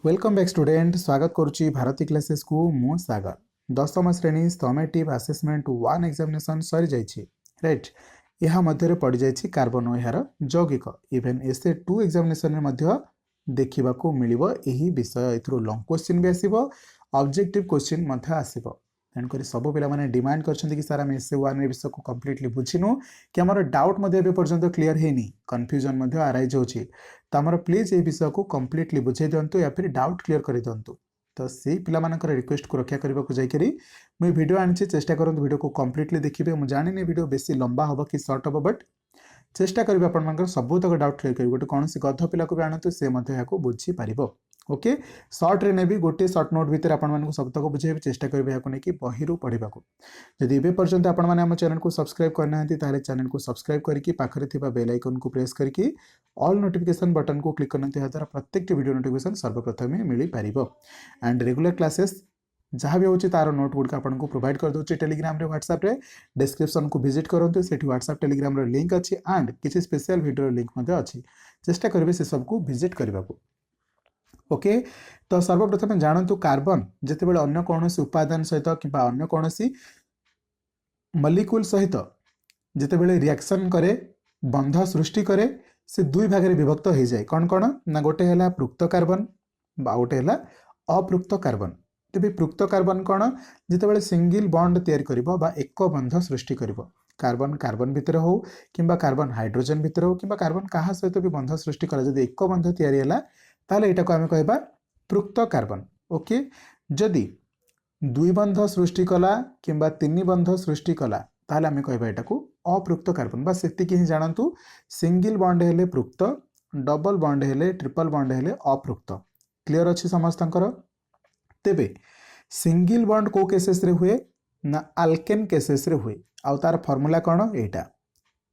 Welcome back student स्वागत करुच्ची Bharti classes को मु सागर दशम श्रेणी समेटिव आसेसमेंट 1 एग्जामिनेशन सरी जाइए राइट यह मध्य पड़ जाइए कार्बन और यार यौगिक इवेन एसे 2 एग्जामिनेशन में देखा मिल विषय ए लंग क्वेश्चन भी आसो ऑब्जेक्टिव क्वेश्चन आसो तेणुक सब पे डिमांड कर सर आम एस वन विषय को कम्प्लीटली बुझीनु कि आम डाउट पर्यंत क्लीयर है कन्फ्यूजन आराइज होची तो आमर प्लीज ये विषय को कम्प्लीटली बुझे दिंतु या फिर डाउट क्लीयर कर दिंतु तो से पिलामानकर रिक्वेस्ट को रक्षा करने को जाकरी मुझे वीडियो आनी चेष्टा करूँ वीडियो को कम्प्लीटली देखिए मुझे जानी वीडियो बेसी लंबा हम कि सर्ट हम बट चेष्टा करेंगे आप सबूतक डाउट क्लीयर करेंगे गोटे कौन गध पिला को भी आणतु से बुझीपार ओके सर्ट रे ने भी गोटे सर्ट नोट भितर आपको सबतक बुझे चेष्टा करेंगे बही पढ़ा जदि ए पर्यंत आपम चैनल को सब्सक्राइब करना चैनल को सब्सक्राइब करके पाखरे थिबा बेल आइकन को प्रेस करके ऑल नोटिफिकेशन बटन को क्लिक करना द्वारा प्रत्येक वीडियो नोटिफिकेशन सर्वप्रथम मिल पार एंड रेगुलर क्लासेस जहाँ भी होची तार नोट गुड आपको प्रोवाइड कर दूसरी टेलीग्राम रे व्हाट्सएप रे डिस्क्रिप्शन को विजिट करूँ से व्हाट्सएप टेलीग्राम रो लिंक अच्छी एंड किसी स्पेशल वीडियो लिंक अच्छी चेष्टा करेंगे से सबको विजिट करने को ओके तो सर्वप्रथम जानतु कार्बन जितेबाला अन्य कौन उपादान सहित कि अन्य कौन मलिक्यूल सहित जितेबाला रिएक्शन करे बंध सृष्टि करे से दुई भाग में विभक्त हो जाए कौन कौन ना गोटे है पृक्त कार्बन गोटे है अपृक्त कार्बन तेज पृक्त कार्बन कौन जितेबाला सिंगल बॉन्ड तैयारी करिबो बा एक बंध सृष्टि करिबो कार्बन कार्बन भितर हो कि कार्बन हाइड्रोजन भितर हो कि कार्बन क्या सहित भी बंध सृष्टि करा जदि एक बंध तैयारी है ताले एटा को आमे कहबा पृक्त कार्बन ओके जदि दुई बंध सृष्टि कला किंबा तीन बंध सृष्टि कला ताले आमे कहबा एटा को अपृक्त कार्बन बस एतिकी ही जानतु सिंगल बॉन्ड हेले पृक्त डबल बॉन्ड हेले ट्रिपल बॉन्ड हेले अपृक्त क्लियर अछि समस्तंकर तेबे सिंगल बॉन्ड को केसेस रे हुए ना अल्केन केसेस रे हुए आ तार फार्मूला कोन एटा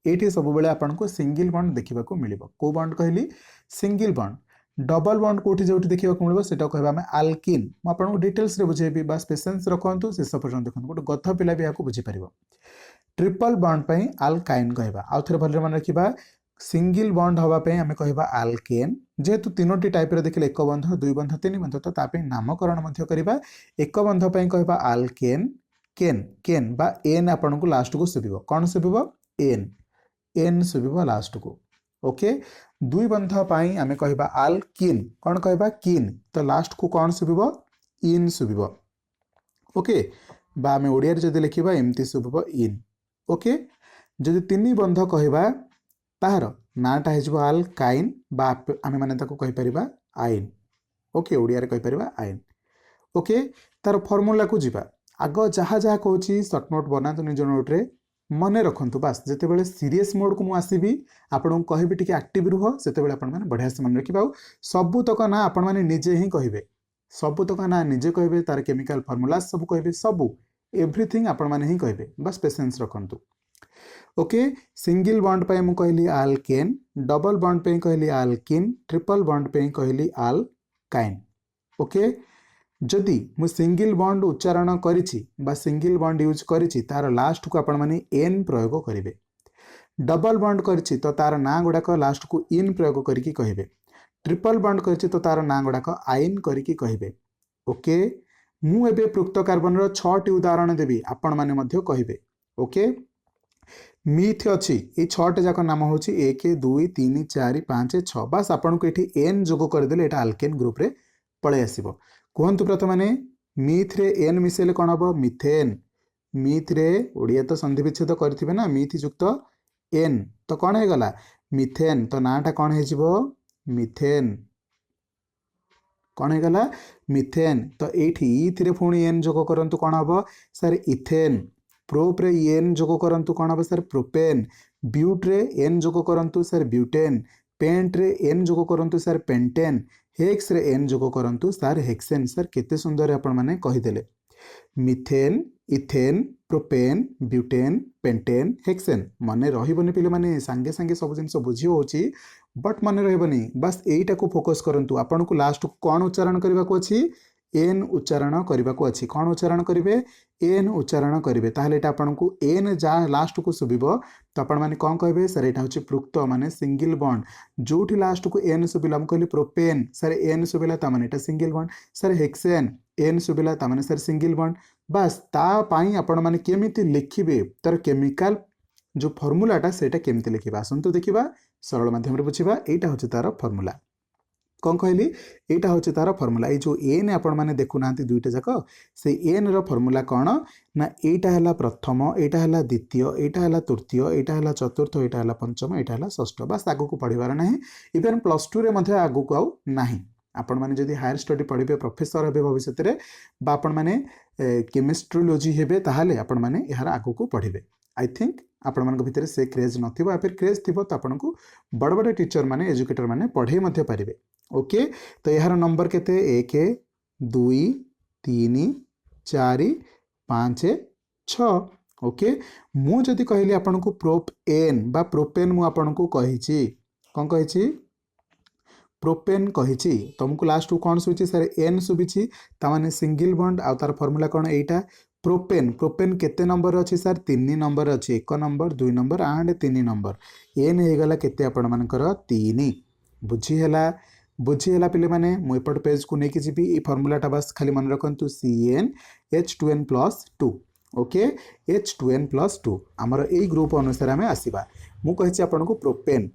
एठी सब बेले आपन को सिंगल बॉन्ड देखिबा को मिलिबो को बॉन्ड कहली सिंगल बॉन्ड डबल बॉन्ड कोठी जोठी देखिबा को मिलबो सेटा कहबा हमें अल्किन म आपन को डिटेल्स रे बुझेबी बस पेशेंस रखंतु शेष पर्यंत देखंतु गोटे गथ पिला भी याको बुझी परिबो ट्रिपल बॉन्ड पई अल्काइन कहबा आ थरे भले मन रखिबा सिंगल बॉन्ड हवा पई हमें कहबा अल्केन जेहेतु तीनोटी टाइप रे देखले एक बंध दुई बंध तीन बंध तो ता पई नामकरण मध्य करबा एक बंध पई कहबा अल्केन केन केन बा एन आपन को लास्ट को सुबिबो कोन सुबिबो एन एन सुबिबो लास्ट को ओके दुई बंध पाई आमे कहबा अल्किन कौन कहबा किन तो लास्ट को कौन सुबिबो इन सुबिबो ओके बा आमे ओडिया रे जदि लिखिबा एमती सुबिबो इन ओके जदि तीन बंध कहबा तार नाटा हेजबो अल्काइन बा आमे माने ताको कहि परिबा आइन ओके ओडिया रे कहि परिबा आइन ओके तार फार्मूला को जिबा आगो जहा जहा कहूची शॉर्ट नोट बनातु निज नोट रे मन रखु बास जिते सीरीयस मोड को मुझे आपन को कहबी टी एक्टिव रुह से बढ़िया से मन रखिए सबूतक ना आपण मैंने निजे ही कहे सबूतक ना निजे कहे तार केमिकल फर्मूला सब कहे सबू एवरीथिंग आपण मैंने ही कहे बस पेशेंस रखु ओके सिंगल बॉन्ड पे मुझे कहली अल्केन डबल बॉन्ड पे कहली अल्किन ट्रिपल बॉन्ड पे कहली अल्काइन ओके जदि मु सिंगल बॉन्ड उच्चारण करिछि बा सिंगल बॉन्ड यूज करिछि तार लास्ट को आपण माने एन प्रयोग करिवे डबल बॉन्ड करिछि तो तार ना गुडाक लास्ट को इन प्रयोग करिकि कहिबे ट्रिपल बॉन्ड करिछि तो तार ना गुडाक आइन करिकि कहिबे ओके मु एबे पृक्त कार्बन रो 6 टी उदाहरण देबी आपण माने मध्य कहिबे ओके मिथ अछि ए 6 टे जाक नाम होछि 1 2 3 4 5 6 बस आपण को एठी एन जोग कर देले एटा अल्केन ग्रुप रे पळे आसीबो कहतु प्रथम माने मिथ रे एन मिसेले कौन हम मिथेन मिथ रे ओडिया तो संधि विच्छेद करथिबे ना मिथ युक्त एन तो कौन है गला मिथेन तो नाटा कौन है जीवो मिथेन कौन है गला मिथेन तो एठी इथ रे पुणी एन जोग करंतु कौन हम सर इथेन प्रोप रे एन जोग करंतु कौन हम सर प्रोपेन ब्यूट रे एन जोग करंतु सर ब्यूटेन पेंट रे एन जोग करंतु सर पेंटेन हेक्स रे एन जोग करंतु सर हेक्सेन सर केते सुंदर आपण माने कहिदेले methane ethane propane butane pentane hexane मने रहिबनी पिले माने संगे संगे सब जिंस बुझी होची बट मने रहिबनी बस एईटा को फोकस करंतु आपण को लास्ट को कोन उच्चारण करबा को अछि एन उच्चारण करने को अच्छी कौन उच्चारण करेंगे एन उच्चारण करेंगे ताहले एटा आपनको एन जहाँ लास्ट को शुभिबो तो आपण माने कौन कहे सर यहाँ हूँ प्रुक्त माने सिंगल बॉन्ड जो लास्ट को एन शुभिला मुझे कहली प्रोपेन सर एन शुभिला ताने एटा single bond sir hexane ane शुभिला ताने सर सिंगल बॉन्ड बास तापाई आपण माने केमिति लिखिबे तार केमिकल जो फॉर्मूलाटा सेटा केमिति लिखिबा आसंतु देखिबा सरल माध्यम रे बुझिबा एटा होचे तार फॉर्मूला कौन कहली एटा होचे तार फॉर्मूला ए जो एन आपण माने देखु नांती दुईटा जाक से एन रो फॉर्मूला कौन ना एटा हला प्रथम एटा हला द्वितीय एटा हला तृतीय एटा हला चतुर्थ एटा हला पंचम एटा हला षष्ठ बस आगु को पढ़िबार नाही इवन +2 रे मध्ये आगु को आउ नाही आपण माने जदि हायर स्टडी पढ़िबे प्रोफेसर हेबे भविष्य रे बा आपण माने केमिस्ट्रोलॉजी हेबे ताहाले आपण माने यार आगु को पढ़िबे आई थिंक आपण मान भितर से क्रेज नथिबो या फिर क्रेज थिबो तो आपण को बड़ बड़ टीचर माने एजुकेटर माने पढ़े मध्य पारिबे ओके तो यार नंबर केते 1 2 3 4 5 6 ओके मु जदि कहली आपण को प्रोपेन बा प्रोपेन मु आपण को कहिछि कोन कहिछि प्रोपेन कहिछि तुमको लास्ट को कौन सुची सर एन सुबिछि तामाने सिंगल बॉन्ड आ तार फार्मूला कौन एटा प्रोपेन प्रोपेन केते नंबर अच्छी सर 3 नंबर अच्छी 1 नंबर 2 नंबर एंड 3 नंबर एन हो गला केते आपण मानकर 3 बुझीला पिले माने मु एपट पेज को नेकी जीबी ई फार्मूलाटा बस खाली मन रखंतु CnH2n+2 ओके H2n+2 हमर ए ग्रुप अनुसार हमें आसीबा मु कहिछि आपण को प्रोपेन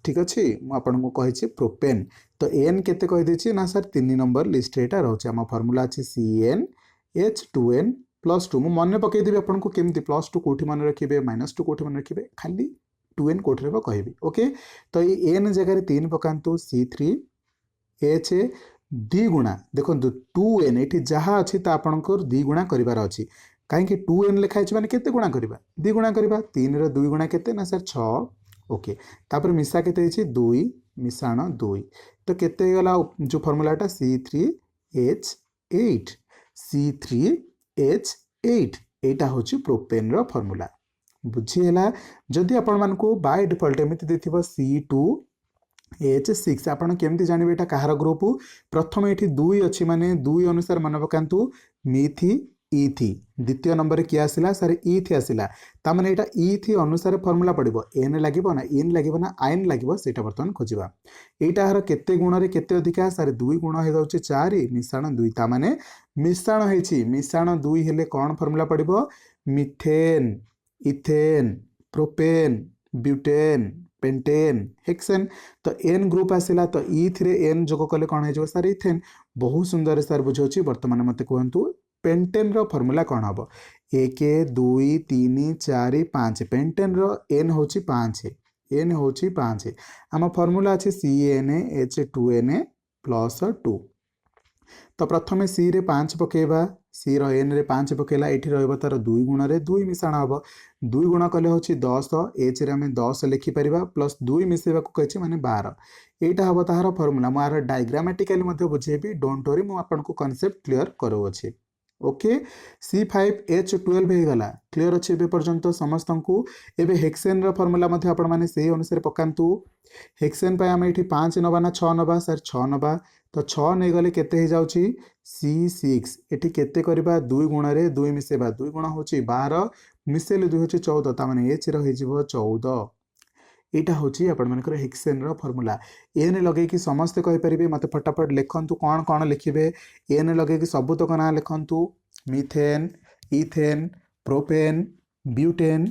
ठीक अच्छे मुझे कही प्रोपेन तो एन केते कही देछि ना सर 3 नंबर लिस्ट एटा रहउछि हम फार्मूला अछि CnH2n+2 मु मन पकेदेबी आपको केमती +2 कोठी मन रखिबे -2 कोठी मन रखिबे खाली 2n कोठी रे कहबी ओके तो ये एन जगह 3 पकांतु C3H दी गुणा देखो 2n एठी जहाँ अच्छी ता आपनकर दी गुणा करिवार अछि कहीं 2n लिखाई माने केते गुणा करबा दी गुणा करबा 3 रे 2 गुणा केते ना सर 6 ओके तापर मिसा केते 2 मिसाण 2 तो केते गला जो फार्मूलाटा C3H8 C3H8 एटा होची प्रोपेन रो फार्मूला बुझीला जदि आपण मानको बाय डिफॉल्ट एमिति देथिबो C2H6 आपण केमति जानिबे एटा कहार ग्रुप प्रथम एठी 2 अछि माने 2 अनुसार मन पकांतु मिथि इथि द्वितीय नंबर किए आसला सर इथि आसला तामाने एटा इथि अनुसार फार्मूला पड़िबो एन लागिबो ना इन लागिबो ना आइन लागिबो सेटा वर्तमान खोजिबा एटा हर केते गुण रे केते अधिका सर 2 गुण हे जाउची 4 मिश्रण 2 तामाने मिश्रण हेछि मिश्रण 2 हेले कोन फार्मूला पड़िबो methane ethane propane butane pentane hexane तो एन ग्रुप आसला तो इथि रे एन जोग कले कोन हे जो सर इथेन बहुत सुंदर सर बुझौची वर्तमान मते कहंतु पेंटेन रो फार्मूला कौन हम 1 2 3 4 5 पेंटेन रो एन होची 5 एन होची 5 आम फार्मूला अच्छे CnH2n+2 तो प्रथम सी रे 5 पकेबा सी रो एन रे 5 पकेला एठी रहबो तार 2 गुण रे 2 मिश्रण हबो 2 गुण कले होची 10 एच रे हमें 10 लिखि परिबा प्लस 2 मिसेबा को कहछि माने 12 एटा हबो तार फार्मूला मार डायग्रामेटिकली मध्ये बुझेबी डोंट वरी मु आपन को कांसेप्ट क्लियर करो अछि ओके C5H12 हो गला क्लियर अच्छे ए पर्यंत समस्त को एबे हेक्सेन रो फार्मूला मध्ये आपण माने सेही अनुसार पकांतु हेक्सेन पाए हम एठी 5 नबा ना 6 नबा सर 6 नबा तो 6 नै गले केते हे जाउची C6 एठी केते करबा 2 गुण रे 2 मिसेबा 2 गुण होची 12 मिसेले 2 होची 14 ता माने H रो हे जिवो 14 एटा होची आपण मानकर हेक्सेन रो फार्मूला एन लगे कि समस्त कहि परिबे मते फटाफट लिखंतु कोन कोन लिखिबे एन लगे कि सब तो कना लिखंतु methane ethane propane butane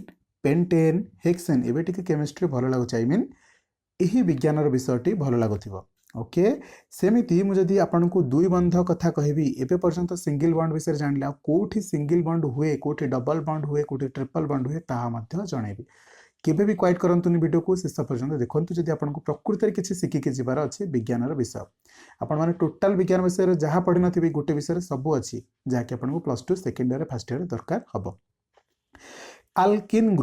pentane hexane एबे टिके केमिस्ट्री भलो लागो आई मीन एही विज्ञान रो विषयटी भलो लागोथिबो ओके सेमिति मु जदी आपन को दुई बंध कथा कहबी एबे पर्यंत सिंगल बॉन्ड विषय जानला कोठी सिंगल बॉन्ड हुए कोठी डबल बॉन्ड हुए कोठी ट्रिपल बॉन्ड हुए ता मध्य जणेबी केबे भी क्वाइट करंतुनी वीडियो को शेष पर्यंत देखंतु जदि आपन को प्रकृति रे किछि सिखि के जिबार अछि विज्ञान रो विषय आपण माने टोटल विज्ञान विषय रे जहा पढि नथिबे गोटे विषय रे सब अछि जहा कि आपन को +2 सेकंड ईयर फर्स्ट ईयर दरकार हबो अल्किन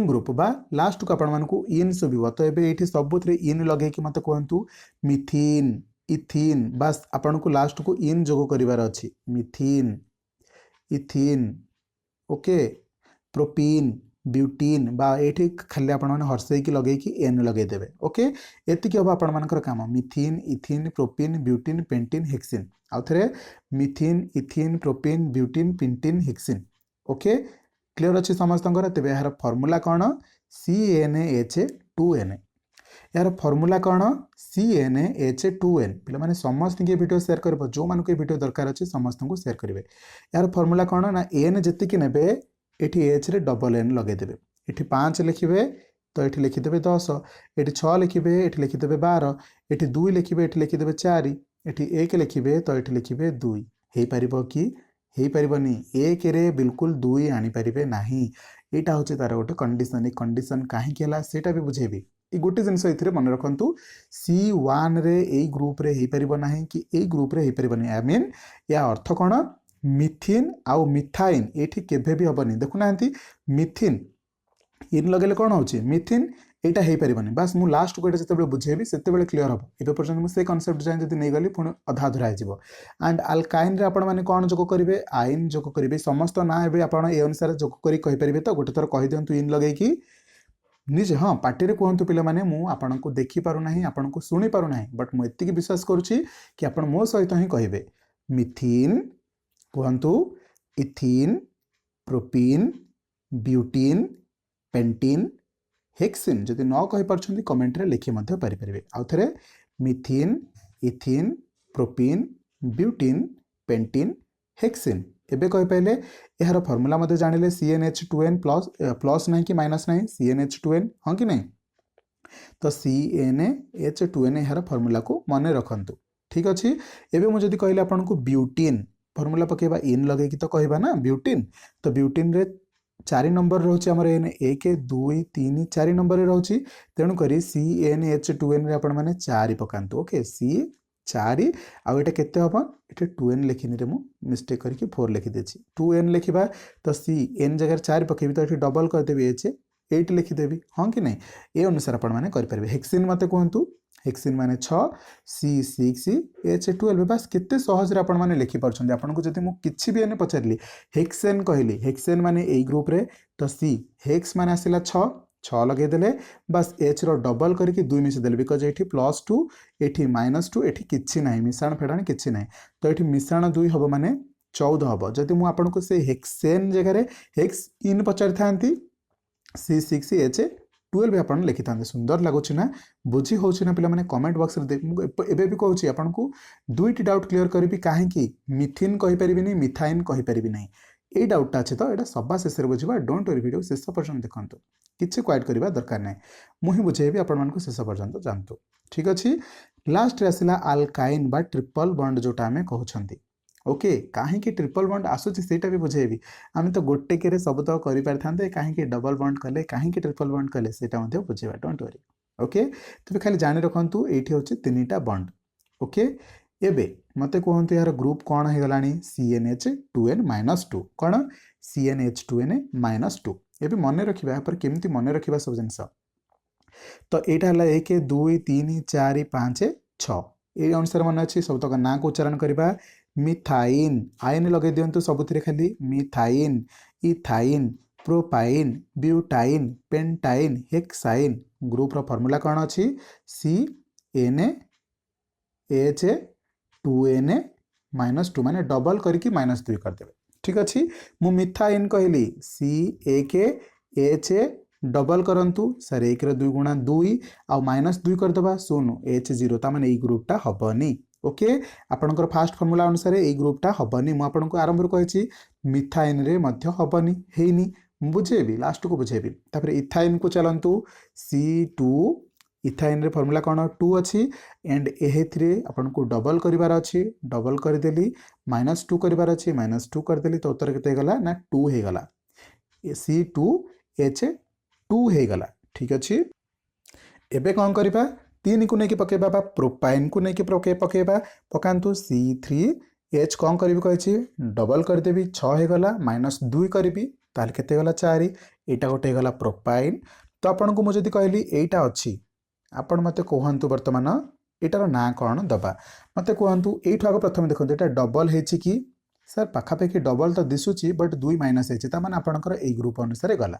ग्रुप बा लास्ट को आपण मान को इन सुबिबो तो एबे एठी सबुत रे इन लगे कि मते कहंतु मिथीन इथीन बस आपण को लास्ट को इन जोग करिवार अछि मिथीन इथीन ओके प्रोपीन ब्यूटीन बा एठी खाली आपण माने हर्षे की लगे कि एन लगे देबे ओके एतिकी अब आपण मानकर काम methene ethene propene butene pentene hexene आउ थरे methene ethene propene butene pentene hexene okay clear अछि समस्तंकर तेबे यार फार्मूला कोन CnH2n यार फार्मूला कौन CnH2n पे मैंने समस्त के वीडियो शेयर कर जो मान वीडियो दरकार अच्छे समस्त को शेयर करेंगे यार फार्मूला कौन ना एन जी ने एटी एच रे डबल एन लगेदेवे ये 5 लिखे तो ये लिखिदे 10 ये 6 लिखे ये लिखिदे 12 ये 2 लिखे ये लिखिदे 4 ये 1 लिखे तो ये लिखे 2 हो पार कि हो पारनि एक रे बिल्कुल 2 आनीपारे ना यहाँ हूँ तार गोटे कंडीशन कंडीशन कहीं सेटा भी बुझेबी ये गोटे जिनस ये मन रखु C1 रे ए ग्रुप रे हो पार ना कि ए ग्रुप रे हो पार आई मीन या अर्थ कौन मिथिन आउ मिथाइन ये केवे भी हेनी देखुना मिथिन इन लगे कौन हो मिथिन यहाँ हो पारनि बास मुझे लास्ट को जो बुझेबी से क्लीयर हम ए पर्यटन मुझे कनसेप्ट जाए जब नहीं गली पुणी अधा अधूरा हो एंड आल्काइन आपने कौन जोग करेंगे आइन जोग करेंगे समस्त ना ए अनुसार जोग करें तो गोटे थर कही दिंतु इन लगे कि निजे हाँ पार्टी कहतु पे मैंने मुझे को देखिपार ना आपन को शुणी पार ना बट मुझे विश्वास करुच्ची कि आप मो सहित ही कहे मिथिन कहतु ethene propene butene pentene hexene जदि न कही पार्छन्ति कमेंट रे लिखि मध्य पारि परिबे आउ थरे methene ethene propene butene pentene hexene एबे कहि पहले यार फार्मूला मते जानिले CnH2n प्लस नहीं कि माइनस नहीं CnH2n हाँ कि नहीं तो CnH2n यार फार्मूला को मन रखंतु ठीक अच्छे एबे मुझे जदि कहले आपन को ब्यूटीन फार्मूला पकेबा इन लगे कि तो कहबा ना ब्यूटीन तो ब्यूटीन रे 4 नंबर रोचे आमर एन 1 2 3 4 नंबर रोचे तेणुक CnH2n रे आपण माने 4 पकांतु ओके C 4 आउ एटा केते हम एटा 2n लिखिनी रे मु मिस्टेक करके 4 लिखि देछि 2n लिखिबा तो C n जगह 4 पकेबी तो एठी डबल कर देबी H 8 लिखि देबी हां कि नहीं ए अनुसार आपण माने कर परबे हेक्सिन मते कहंतु हेक्सिन माने 6 C 6 H12 बस केते सहज रे आपण माने लिखि परछन आपण को जति मु किछि भी एने पचारली हेक्सेन कहली हेक्सेन माने ए ग्रुप रे तो C हेक्स माने आसिला 6 लगे देले बस H रो डबल करके 2 मिसे देले बिकॉज एठी +2 एठी -2 एठी किछि नाही मिश्रण फेडाणी किछि नाही तो एठी मिश्रण 2 हबो माने 14 हबो जति मु आपण को से हेक्सेन जगह रे हेक्स इन पचार थांती C6H12 आपण लिखि थांते सुंदर लागुछि ना बुझी होछि ना पिला माने कमेंट बॉक्स रे एबे भी कहूछि आपण को दुईटी डाउट क्लियर करबी काहे कि मिथिन कहि परिबिनी मिथाइन कहि परिबी नाही ए डाउटटा अछि तो एटा सबा शेष रे बुझिबा डोंट वरी वीडियो शेष पर्यंत देखंतु किछि क्वाइट करबा दरकार नाही मुहि बुझेबी आपण मानको शेष पर्यंत जानतु ठीक अछि लास्ट रे आसिला अल्काइन बा ट्रिपल बॉन्ड जोटा हमें कहउछंती ओके कहीं ट्रिपल बॉन्ड आसूची सेटा भी बुझेबी आम तो गोटे के सब तो करि पार थांते कहीं डबल बॉन्ड कले कहीं ट्रिपल बॉन्ड कले सेटा मध्ये बुझेबा डोंट वरी ओके तो खाली जानि रखंतु एठी होची तीनटा बॉन्ड ओके एबे मते कहंतु यार ग्रुप कोन हे गलानी CnH2n -2 कोन CnH2n -2 एबे मने रखिबा पर केमती मने रखिबा सब जिंस तो एटा हला 1 2 3 4 5 6 ए अनुसार मन अछि सब तक ना को उच्चारण करबा मिथाइन आइन लगे दिंतु सबुथिरे खाली methyne ethyne propyne butyne pentyne hexyne group रो फार्मूला कोन अछि CnH2n -2 माने डबल करके -2 कर देबे ठीक अछि मु मिथाइन कहली C1H डबल करंतु सर 1 रे 2 गुणा 2 आ -2 कर देबा सुन H0 ता माने ए ग्रुपटा हबनी ओके आपनकर फास्ट फार्मूला अनुसार ए ग्रुपटा हबनी मु आपनको आरंभ रे कहिछि मिथाइन रे मध्य हबनी हेनी बुझेबी लास्ट को बुझेबी तापर इथाइन को चलंतु C2 इथाइन रे फार्मूला कोन 2 अछि एंड एहेथरे आपनको डबल करिवार अछि डबल कर देली -2 करिवार अछि -2 कर देली तो उत्तर केते गला ना 2 हे गला C2H2 हे गला ठीक अछि एबे कोन करिबा 3 को नेकी पकेबा बा प्रोपाइन को नेकी पकेबा पकांतु C3H कौन करी कही डबल कर देबी 6 हे गला -2 करी ताल केते गला 4 एटा गोटे गला प्रोपाइन तो आपन को मुझे कहली एटा अछि आपण मते कहंतु वर्तमान एटार ना कौन दबा मते कहंतु एठु आग प्रथम देखंतु एटा डबल हेछि कि सर पाखापाखि डबल तो दिसुची बट 2 माइनस हेछि ता माने आपनकर ए ग्रुप अनुसार गला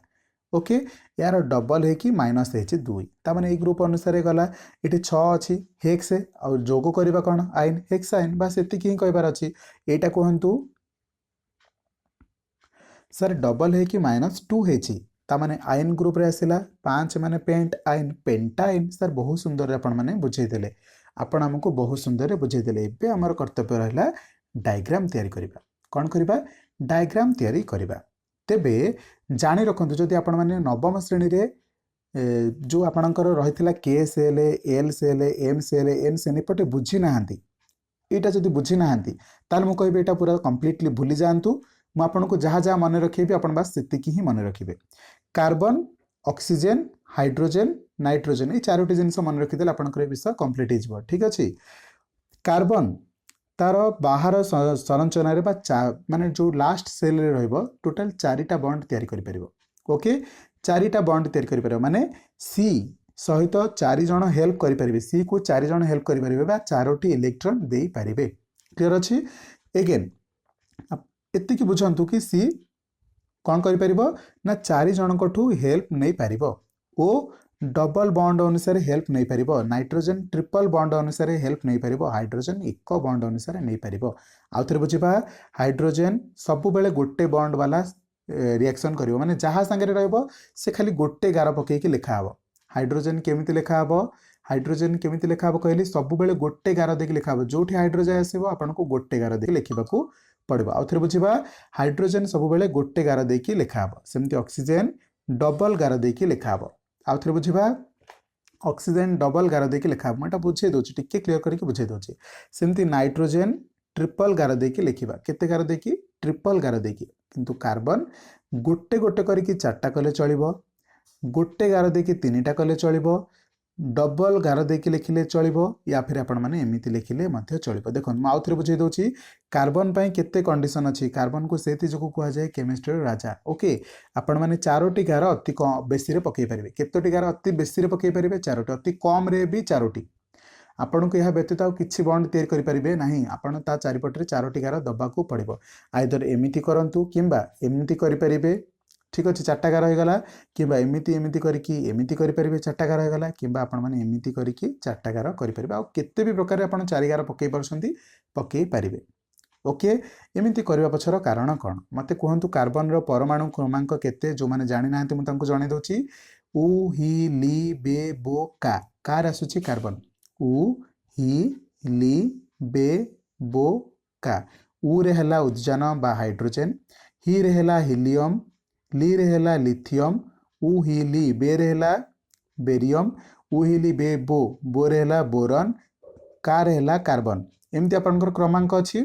ओके यार डबल है माइनस है 2 ताने ये ग्रुप अनुसार गला ये 6 अच्छी हेक्स आउ जोग करवा कौन आइन हेक्स आइन बस ये ही कहबार अच्छी यहाँ कहतु सर डबल है -2 है आइन ग्रुप रे आसला 5 माने पेंट आइन पेंटाइन सर बहुत सुंदर आपण मैंने बुझेदेले आपण आमको बहुत सुंदर बुझेदेले एबे आमर कर्तव्य रहा डायग्राम तैयारी करबा कौन करबा डायग्राम तैयारी करबा तेबे जानी रखंतु जदि आपण माने नवम श्रेणी रे जो आपणकर रही K shell L shell M shell N shell एपटे बुझी नाहांती यहाँ जब बुझी नाहांती ताल मु कहबे एटा पूरा कंप्लीटली भूली जातु मु आपनको जहाँ जहाँ मन रखेबी आपण बस सेतिकी ही मन रखिबे कार्बन ऑक्सीजन हाइड्रोजन नाइट्रोजन ये चारोटी जिनस मन रखिदेले आपनकर विषय कंप्लीट हो ठीक अच्छे कार्बन तार बाहर संरचना रे माने जो लास्ट सेल रे रहइबो टोटल 4टा बॉन्ड तैयारी करि परिबो ओके 4टा बॉन्ड तैयारी करि परिबो माने सी सहित 4 जण हेल्प करि परिबे सी को 4 जण हेल्प करि परिबे बा 4टी इलेक्ट्रॉन देई परिबे क्लियर अछि अगेन एतिकी बुझंतु कि सी कौन करि परिबो ना 4 जनकठू हेल्प नहीं पारिबो ओ डबल बॉन्ड अनुसार हेल्प नहीं पारिबो नाइट्रोजन ट्रिपल बॉन्ड अनुसार हेल्प नहीं पारिबो हाइड्रोजन एक बॉन्ड अनुसार नहीं पारिबो आउ थरे बुझिबा हाइड्रोजन सब बेले गोटे बॉन्ड वाला रिएक्शन करिवो माने जहाँ संगे रहइबो से खाली गोटे गार पकई के लिखा हबो हाइड्रोजन केमिति लिखा हबो हाइड्रोजन केमिति लिखा हबो कहली सब बेले गोटे गार देके लिखा हबो जोठी हाइड्रोजन आसीबो आपनको गोटे गार देके लिखिबाकू पड़ो आउ थे बुझा हाइड्रोजन सब बेले गोटे गार देकी लिखा हम सेमती ऑक्सीजन डबल गार देकी लिखा हम आउ थे बुझा ऑक्सीजन डबल गार देकी लिखा हम एटा बुझे दोछि टिके क्लियर करके बुझे दोछि सेमती नाइट्रोजन ट्रिपल गार देकी लिखिबा केते गार देकी ट्रिपल गार देकी किंतु कार्बन गोटे गोटे करके 4टा कले चलिबो गोटे गार देकी 3टा कले चलिबो डबल गार देकी लिखिले चलिबो या फिर आपण माने एमिति लिखिले मध्य चलिबो देखन म आउ थरे बुझे दोछि कार्बन पई केते कंडीशन अछि कार्बन को सेति जको कुआ जाय केमिस्ट्री राजा ओके आपण माने 4टी गार अति बेसी रे पकई परिबे केतोटी गार अति बेसी रे पकई परिबे 4टी अति कम रे भी 4टी आपण को यह व्यतीत आ किछि बॉन्ड तैयार करि परिबे नाही आपण ता चारिपटरे 4टी गार दबा को पड़िबो आइदर एमिति करंतु किंबा एमिति करि परिबे ठीक अच्छे 4टा गार होगला कि एमती एमती करके एमती करेंगे 4टा गार होगला कि आपण मैंने एमती करके 4टा गार करेंगे आउ केते भी प्रकार आप 4 गार पकई पार्टी पकई पारे ओके एमती करने पछर कारण कौन मत कहतु कार्बन रो परमाणु क्रमांक केते जो मैंने जानी ना मुझे जन दूसरी उ हि ली बे बो का कार आसुची कार्बन उ हि ली बे बो का उ रे हला उद्जान बा हाइड्रोजन हि रे हला हीलियम ली रे हला लिथियम उ हि ली बे रे हला बेरियम उ हि ली बे बो बो रे हला बोरन का रे हला कार्बन एमती आपनकर क्रमांक अछि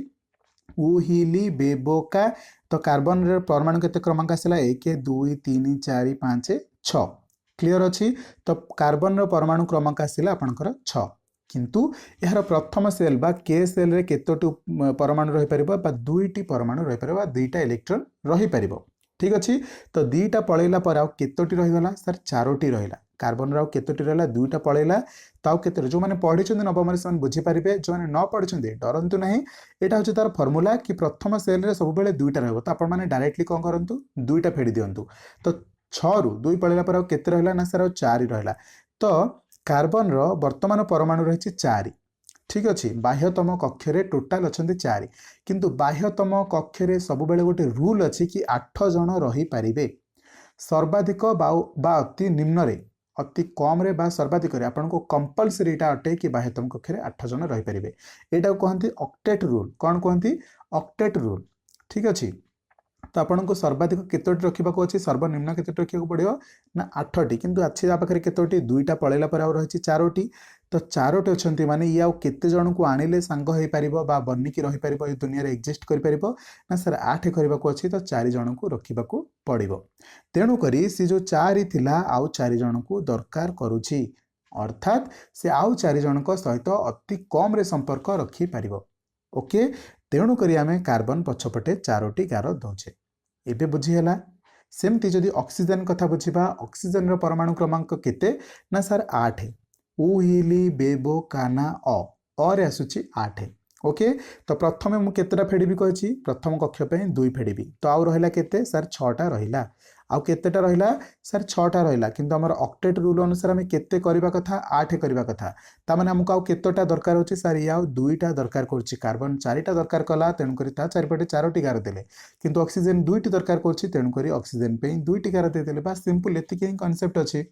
उ हि ली बे बो का तो कार्बन रे परमाणु केते क्रमांक आसला 1 2 3 4 5 6 क्लियर अछि तो कार्बन रो परमाणु क्रमांक आसला आपनकर 6 किंतु यार प्रथम सेल बा के सेल रे केतोटी परमाणु रहि परिबो बा दुईटी परमाणु रहि परिबो दुईटा इलेक्ट्रॉन रहि परिबो ठीक अच्छे तो 2टा पलैला पर आउ केतोटी रहीगला सर 4टी रहिला कार्बन राउ केतोटी रहिला 2टा पलैला तो आउ केते जो माने पढिछन नवम से बुझी पारिबे जो माने न पढिछन डरंतु नाही एटा होची तार फार्मूला कि प्रथम सेल रे सब बेले 2टा रहबो तो आपण माने डायरेक्टली कोन करंतु 2टा फेडी दियंतु तो 6 रु 2 पलैला पर आउ केते रहिला ना सर 4 रहिला तो कार्बन रो वर्तमान परमाणु रहिछि 4 ठीक अच्छे बाह्यतम कक्षरे टोटाल अच्छा 4 किंतु बाह्यतम कक्षरे सब बेले गोटे रूल अच्छी कि 8 जन रही पारिबे सर्वाधिक बा अति निम्न रे अति कम रे बा सर्वाधिक रे आपन को कंपलसरी एटा अटे कि बाह्यतम कक्षरे 8 जन रही पारिबे एटा कहंती ऑक्टेट रूल कौन कहंती ऑक्टेट रूल ठीक अच्छे तो आपन को सर्वाधिक केतोटी रखा अच्छी सर्वनिम्न केतोटी रखा पड़ो ना 8टी किंतु अच्छी पाखे केतोटी 2टा पलैला पर आउ रही 4टी तो 4टी अच्छा माने ये आउ केते जन को आनिले सांग हो पारिबो बा बनिकी रही पारिबो ए दुनिया रे एग्जिस्ट करि पारिबो ना सर 8 करबा को अछि तो 4 जन को रखिबा को पड़िबो तेणु करी से जो 4 थिला आउ 4 जन को दरकार करूछि अर्थात से आउ 4 जन को सहित अति कम रे संपर्क रखि पारिबो ओके तेणु करी आमे कार्बन पछपटे 4टी गार दउछे एबे बुझी हला सेमती जदि ऑक्सीजन कथा बुझिबा ऑक्सीजन रो परमाणु क्रमांक केते ना सर 8 उ हिली बेबो काना अ रे आसुची 8 ओके तो प्रथमे मु केतेटा फेडिबी कहछि प्रथम कक्ष पे 2 फेडिबी तो आउ रहिला केते सर 6टा रहिला आउ केतेटा रहिला सर 6टा रहिला किंतु हमर ऑक्टेट रूल अनुसार हमें केते करबा कथा 8 करबा कथा ता माने हमको आउ केतोटा दरकार होची सर या 2टा दरकार करची कार्बन 4टा दरकार कला तेनु करी ता चारिपटे 4टी गार देले किंतु ऑक्सीजन 2टी दरकार करची तेनु करी ऑक्सीजन पे 2टी गार दे देले बस सिंपल एतिके ही कांसेप्ट अछि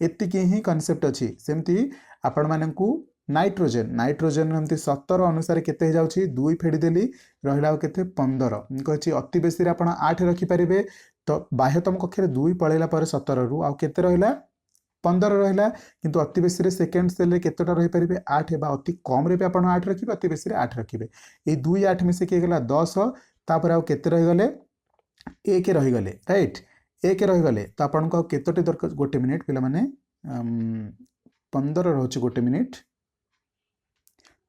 एतिके ही कांसेप्ट अछि सेमती आपण माननकू नाइट्रोजेन नाइट्रोजेन हमती 17 अनुसार केते हो जाउची 2 फेडी देली रहिला केते 15 कहछि अति बेसी रे आपण 8 रखि परिबे तो बाह्यतम कक्ष रे 2 पळेला पर 17 रु आ केते रहिला 15 रहिला किंतु अति बेसी रे सेकंड सेल रे केतेटा रहि परिबे 8 बा अति कम रे भी आपण 8 रखिबे अति बेसी रे 8 रखिबे ए 2 8 मिसे के गेला 10 तापर आ केते रहि गले 1 रहि गले राइट 1 रहि गले तो आपण को केतोटी दरकार गोटे मिनिट पिला माने 15 रहउची गोटे मिनिट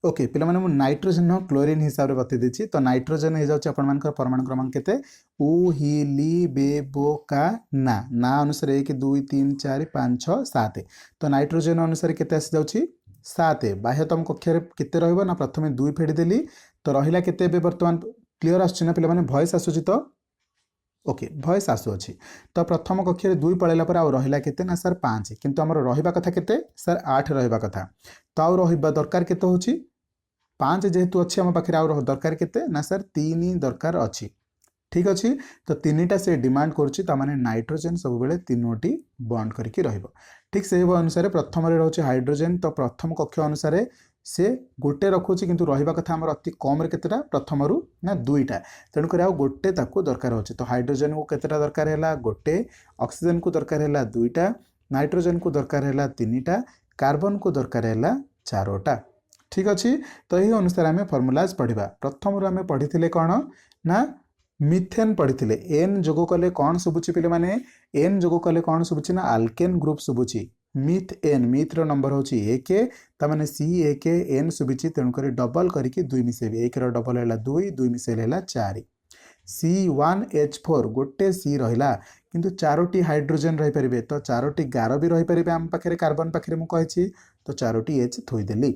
ओके पिला माने मु नाइट्रोजन क्लोरीन हिसाब रे बते देछि तो नाइट्रोजन हे जाउछ आपण मानकर परमाणु क्रमांक केते उ हि लि बे बो का ना अनुसार 1 2 3 4 5 6 7 तो नाइट्रोजन अनुसार केते आसी जाउछि 7 बाह्यतम कक्ष रे केते रहइबो ना प्रथमे 2 फेडी देली तो रहिला केते बे वर्तमान क्लियर आछछि ना पिला माने वॉइस आसुछि तो ओके वॉइस आसु अछि तो प्रथम कक्ष रे 2 पळेला पर आ रहिला केते ना सर 5 किंतु हमर रहिबा कथा केते सर 8 रहिबा कथा तो आ रहिबा दरकार केते होछि 5 जेहेतु अच्छी आम पाखे आउ दरकार केते ना सर 3 दरकार अच्छी ठीक अच्छी तो 3टा से डिमांड करुच्ची तामाने नाइट्रोजेन सब बेले 3टी बॉन्ड करके रहिबो ठीक से अनुसार प्रथम रे रहउची हाइड्रोजेन तो प्रथम कक्ष अनुसार से गोटे रखुची किंतु रहिबा कथा हमर अति कम रे केतेटा प्रथम रु ना 2टा तेणु कर आ गोटे ताकू दरकार होची तो हाइड्रोजेन को केतेटा दरकार हैला गोटे ऑक्सीजन को दरकार हैला 2टा नाइट्रोजेन को दरकार हैला 3टा कार्बन को दरकार हैला 4टा ठीक अच्छी तो यही अनुसार आम फर्मुलाज पढ़ा प्रथम आम पढ़ी कौन ना मिथेन पढ़ी एन जोग कले कौन शुभुची पे माने एन जोग कले कौन शुभुची ना आल्केन ग्रुप शुभुची मिथ एन मिथ रो नंबर होची 1 तामाने सी 1 एन शुभुची तेणुक डबल करके 2 मिसेबे 1 रो डबल हैला 2 2 मिसेल हैला 4 C1H4 गोटे सी रहिला किंतु 4टी हाइड्रोजन रही परिबे तो 4टी गार भी रही परिबे आम पाखरे कार्बन पाखरे मु कहिछि तो 4टी H थोई देली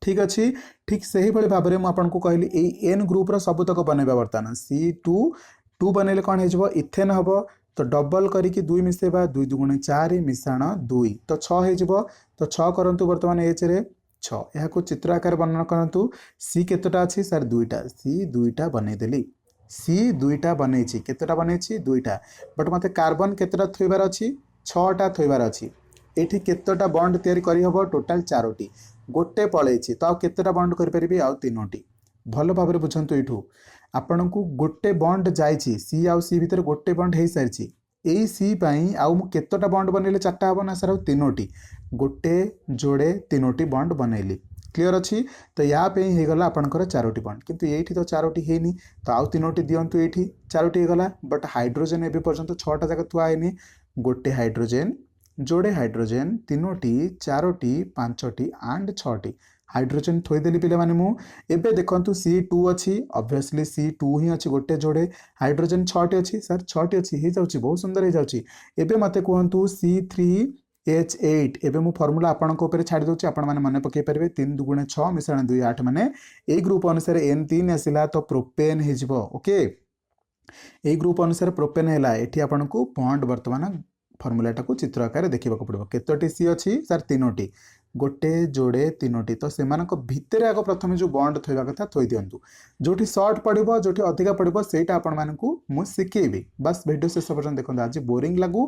ठीक अच्छी ठीक से ही भाव में आपको कहली ए एन ग्रुप सबुतक बनैबा बर्तमान C2 बनैले कौन हो इथेन हम तो डबल करके 2 मिसेबा 2 2 4 मिश्रण 2 तो 6 हो तो 6 करंतु बर्तमान एच रे 6 यहाँ चित्र आकार वर्णन करंतु सी केतटा अच्छी सर 2टा सी 2टा बनईदेली सी 2टा बनई केतटा बनई 2टा बट मते कार्बन केतटा थोइबार अच्छी 6टा थोइबार अच्छी एठी केतटा बॉन्ड तैयारी करी हबो टोटल 4टी गोटे पलैछि तो केतटा बॉन्ड करि परिबि आउ 3टी भल भाव में बुझंतु एठू आपन को गोटे बॉन्ड जाइछि सी आउ सी भीतर गोटे बॉन्ड हे सारिछि एई सी पई आउ मु केतटा बॉन्ड बनैले 4टा हबो ना सर आउ 3टी गोटे जोड़े 3टी बॉन्ड बनैली क्लियर अच्छी तो या पे ही गला आपनकर 4टी बॉन्ड किंतु एठी तो 4टी हेनी तो आउ 3टी दियंतु एठी 4टी गला बट हाइड्रोजन एबे पर्यंत 6टा जगह थुआ हेनी गोटे हाइड्रोजन जोड़े हाइड्रोजन 3टी 4टी 5टी एंड 6टी हाइड्रोजन थोईदेली पे माने मु एबे देखंतु C2 अच्छी ऑब्वियसली C2 ही अच्छी गोटे जोड़े हाइड्रोजन 6टी अच्छी सर 6टी अच्छी हे जाउची बहुत सुंदर हे जाउची एबे मते कहंतु C3H8 एबे मु फार्मूला आपन को ऊपर छाडी दोची आपन माने मने पके परबे 3 2 6 मिश्रण 2 8 माने ए ग्रुप अनुसार N3 आसिला तो प्रोपेन हे जिवो ओके ए ग्रुप अनुसार प्रोपेन हैला एठी आपन को बॉन्ड वर्तमान फर्मुलाटा को चित्र आकार देखा पड़ो केतोटी सी अच्छी सर 3टी गोटे जोड़े 3टी तो से भितर आग प्रथम जो बॉन्ड थोड़ा कथा थोई दिंतु जो सर्ट पड़ो जो अधिका पड़ो सहीटा आपण मानू मुझे शिखेबी बस भिडियो शेष पर्यटन देखते आज बोरिंग लगू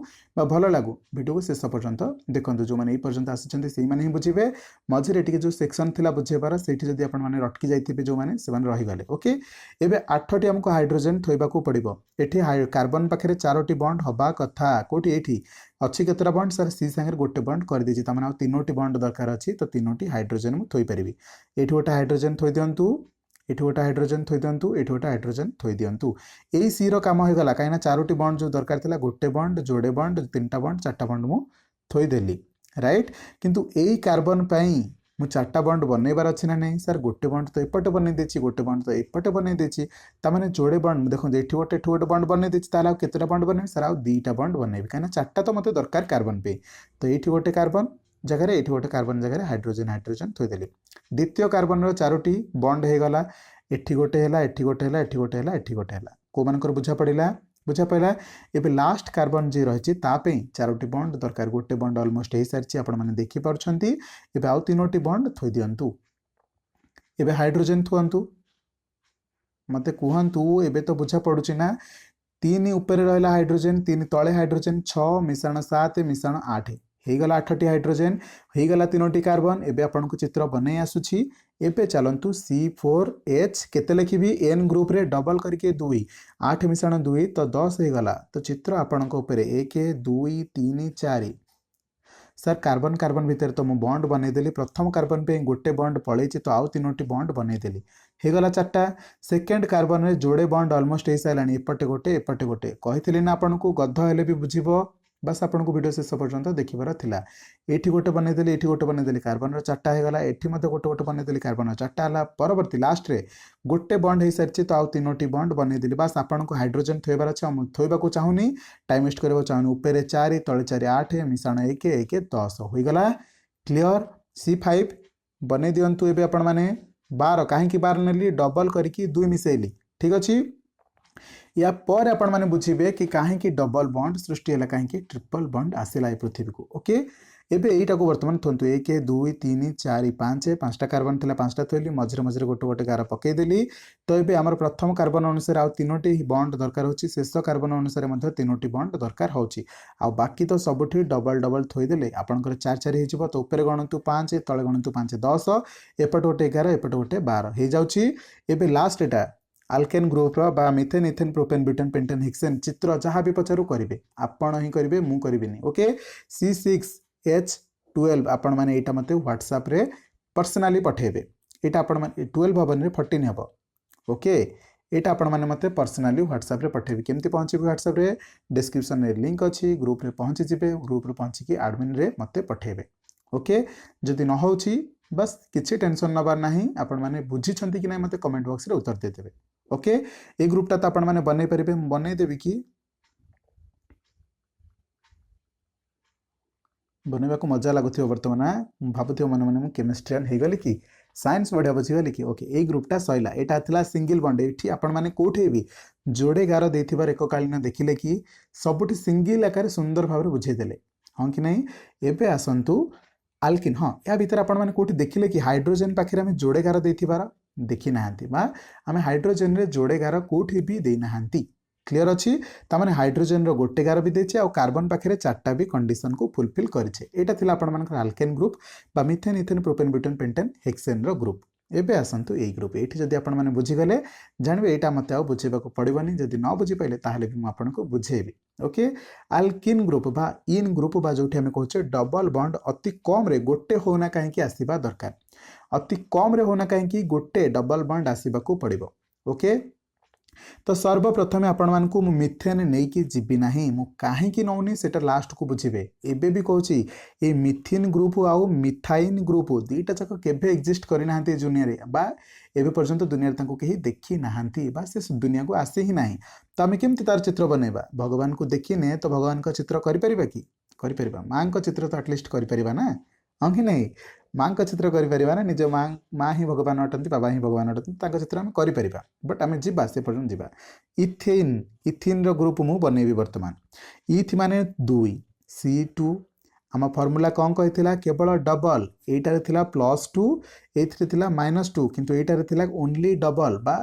भल लगू भिडियो को शेष पर्यटन देखते जो मैंने पर्यटन आसी से ही बुझे मझे टे जो सेक्शन थी बुझेबार से रटकी जाइए जो मैंने रहीगले ओके एवं 8टी आमको हाइड्रोजेन थोइबाकू पड़ो ये कार्बन पाखे 4टी बॉन्ड हवा कथा कौटी ये अच्छी केतटा बॉन्ड सर सी सांगे गोटे बॉन्ड कर दीजिए तमाने 3टी बॉन्ड दरकार अच्छी तो 3टी हाइड्रोजेन मुझे थोई पारि ये गोटे हाइड्रोजेन थोई दिंतु ये गोटे हाइड्रोजेन थोई दिंतु ये गोटे हाइड्रोजेन थोई दिंतु यही सी रम होगा कहीं 4टी बॉन्ड जो दरकार था गोटे बॉन्ड जोड़े बॉन्ड 3टा बॉन्ड 4टा बॉन्ड मु थोईदेली राइट किंतु यही कार्बन पाई मु 4टा बॉन्ड बनइबार अच्छी ना नहीं सर गोटे बॉन्ड तो एपटे बनई देछि गोटे बॉन्ड तो एपटे बनई देछि तामाने जोड़े बॉन्ड देखो एठी गोटे बॉन्ड बनई देछि ताला केतेटा बॉन्ड बनई सर आ 2टा बॉन्ड बनइबे काना 4टा तो मते दरकार कार्बन पे तो एठी गोटे कार्बन जगह एठी गोटे कार्बन जगह हाइड्रोजन हाइड्रोजन थोई देली द्वितीय कार्बन रो 4टी बॉन्ड हे गला एठी गोटे हैला एठी गोटे हैला एठी गोटे हैला एठी गोटे हैला को मानकर बुझा पड़िला बुझा पड़ा। एबे लास्ट कार्बन जे रही तापे चारोटी बॉन्ड दरकार गोटे बॉन्ड ऑलमोस्ट हो सारी आपण मैंने देखि पारुछंती। एबे आउ तीनोटी बॉन्ड थोई दियंतु। एबे हाइड्रोजन थुअंतु मते कहतु एबे तो बुझा पड़ुछि ना 3 ऊपर रहा हाइड्रोजन 3 तले हाइड्रोजन 6 मिश्रण 7 मिश्रण 8 ହେଇଗଲା 8ଟି ହାଇଡ୍ରୋଜେନ୍ ହେଇଗଲା 3ଟି କାର୍ବନ। ଏବେ ଆପଣଙ୍କୁ ଚିତ୍ର ବନେଇ ଆସୁଛି। ଏବେ ଚାଲନ୍ତୁ C4H କେତେ ଲେଖିବି N ଗ୍ରୁପରେ ଡବଲ କରିକି 2 8 ମିଶାଣ 2 ତ 10 ହେଇଗଲା। ତ ଚିତ୍ର ଆପଣଙ୍କ ଉପରେ 1 2 3 4 सर कार्बन कार्बन भितर तो मु बॉन्ड बनईदेली प्रथम कार्बन पे गोटे बॉन्ड पलैची तो आउ 3टी बॉन्ड बनईदेली होगला 4टा। सेकेंड कार्बन में जोड़े बॉन्ड ऑलमोस्ट हो सारा एपटे गोटे एपटे गोटे कही ना आपको गध हेले भी बुझीबो बस आपको वीडियो शेष पर्यंत देखिबार थिला। एठी गोटे बनईदेली एठी गोटे बनईदेली कार्बन 4टा होगला एठी मते गोटे गोटे बनईदेली कार्बन 4टा हला परवर्ती लास्ट रे गोटे बॉन्ड हो सारी तो आउ 3टी बॉन्ड बनईदेली बस आपको हाइड्रोजन थोइबार अच्छे थोइबा को चाहूनी टाइम वेस्ट करबा चाहूनी ऊपर 4 तले 4 8 मिश्रण 1 1 10 होइगला। क्लियर C5 बने दियंतु। एबे आपण माने 12 काहेकि 12 नेली डबल करके 2 मिसेली ठीक अच्छी। या पर आपण माने बुझिबे कि काहेकि डबल बॉन्ड सृष्टि है काहेकि ट्रिपल बॉन्ड आसिला ए पृथ्वी को। ओके एबे एटा को वर्तमान थंतु 1 2 3 4 5 5टा कार्बन थिला 5टा थोइली मझरे मझरे गोटे गोटे गार पकई देली। तो एबे हमर प्रथम कार्बन अनुसार आ 3टी बॉन्ड दरकार होची शेष कार्बन अनुसार मध्ये 3टी बॉन्ड दरकार होची आ बाकी तो सबुठी डबल डबल थोइ देले आपनकर 4 4 हे जिवो। तो ऊपर गणतु 5 तळे गणतु 5 10 एपट गोटे 11 एपट गोटे 12 हे जाउची। एबे लास्ट एटा आल्केन ग्रुप बा methane ethane propane butane pentane hexane चित्र जहाँ भी पचारू करेंगे आपण ही करेंगे मु करिबिनी। ओके C6H12 आपण माने एटा मते व्हाट्सएप रे पर्सनली पठेबे एटा आपण माने 12 भवन रे 14 हबो। ओके एटा आपण माने मते पर्सनली व्हाट्सएप रे पठेबे केमती पहुंचबे व्हाट्सएप रे डिस्क्रिप्शन रे लिंक अछि ग्रुप रे पहुंची जिबे ग्रुप रे पहुंची की एडमिन रे मते पठेबे। ओके जदि न होउची बस किसी टेंशन नबार नाही आपण माने बुझी छंती कि नै मते कमेंट बॉक्स रे उत्तर दे देबे। ओके ए ग्रुपटा तो आपण माने बनै परिबे बनै देबी कि बनैबा को मजा लागुथियो वर्तमान भाबुथियो मन मन मु केमिस्ट्रियन हे गली कि साइंस बढ़िया बुझीगली कि। ओके ए ग्रुपटा सैला एटा थिला सिंगल बॉन्ड एठी आपण माने कोठे भी जोड़े गार देथिबार एककालीन देखिले कि सबुठी सिंगल आकार सुंदर भाव बुझे देले हां कि नहीं। एबे आसंतु आल्किन हाँ या भीतर आपण माने कोठी देखिले कि हाइड्रोजन पाखरे हम जोड़े गार देथिबार देखी नाहांती बा आमे हाइड्रोजन रे जोड़े गार कोठी भी दे नाहांती। क्लियर अच्छी तामाने हाइड्रोजन रो गोटे गार भी देछि आ कार्बन पाखरे 4टा भी कंडीशन को फुलफिल करिछे। एटा थिला आपण मानकर आल्केन ग्रुप बा methane ethane propane butane pentane hexane रो ग्रुप। एबे आसंतु ए ग्रुप एठी जदि आपण माने बुझी गले जानबे एटा मते आ बुझेबा को पड़िबनी जदि न बुझी पाइले ताहले भी मु आपण को बुझेबी। ओके आल्किन ग्रुप बा इन ग्रुप बा जोठी हमें कहछे डबल बॉन्ड अति कम रे गोटे होना काहे कि आसीबा दरकार अति कम रे होना काहे कि गोटे डबल बॉन्ड आसीबा को पड़िबो। ओके तो सर्वप्रथम आपण मानकु मु मिथेन नै कि जिबी नाही मु काहे कि नौनी सेटा लास्ट को बुझिबे। एबे भी कहूची ए मिथिन ग्रुप आउ मिथाइन ग्रुप दीटा जक केबे एग्जिस्ट करि नाहंती दुनिया रे बा एबे पर्यंत दुनिया रे तांको केही देखि नाहंती बा से दुनिया को आसे ही नाही। तो आमे केमति तार चित्र बनेबा भगवान को देखिने तो भगवान का चित्र करि परिबा कि करि परिबा मां का चित्र तो एटलीस्ट करि परिबा ना हां कि नहीं मां का चित्र करि परिबा ना निज मां ही भगवान अटंती बाबा ही भगवान अटंती तांका चित्र हम करि परिबा बट आमे जिबा से पर्यंत जिबा। इथेन इथिन रो ग्रुप मु बनेबी वर्तमान इथ माने 2 C2 आम फॉर्मूला कौन कही केवल डबल एटारे थिला +2 एथिरे थिला -2 किंतु एटारे थिला ओनली डबल बा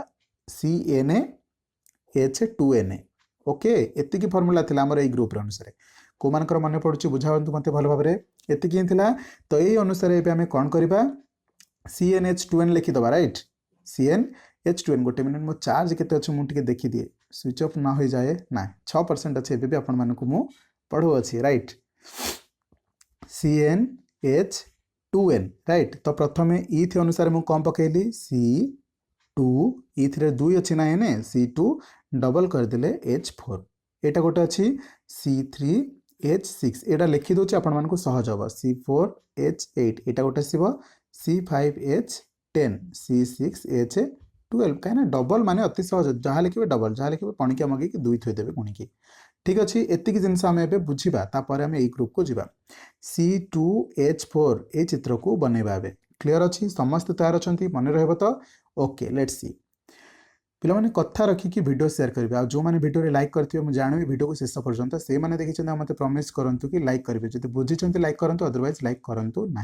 CnH2n। ओके एतिकी फॉर्मूला थिला हमर ए ग्रुप अनुसार को मानकर मन पड़ुची बुझावंतु मते भल भाबरे एतिकी थिला। तो ए अनुसार एबे हमें कोन करबा CnH2n लिखि दबा राइट CnH2n गोटे मिनिट मो चार्ज केते अछि मु टिके देखि दिए स्विच ऑफ ना हो जाए ना 6% अछि एबे भी आपण मानकु मु पढो अछि राइट CnH2n राइट। तो प्रथमे इथ अनुसार मु कम पकेली C2 इथरे 2 अछि ना एने C2 डबल कर देले H4 एटा गोटे अछि C3H6 एटा लिखि दोछि आपण मानकु सहज हो C4H8 एटा गोटे सिबो C5H10 C6H12 कहना डबल माने अति सहज जहाँ लिखे डबल जहाँ लिखे पणिका मगे कि 2 थोई देबे गुणिकी ठीक अच्छे एतिक जिनस आम ए बुझा तापर आम ग्रुप को जीवा C2H4 ए चित्र को बनैबा। क्लियर अच्छी समस्त तैयार अच्छा मन रही तो ओके लेट्स सी। पिलामाने कथा रखिकी वीडियो शेयर करेंगे आ जो मैंने वीडियो लाइक करते मुझे जानवी वीडियो को शेष पर्यंत से मैंने देखी मत प्रॉमिस करूँ कि लाइक करेंगे जब बुझी लाइक करूँ अदरवाइज लाइक करूँ ना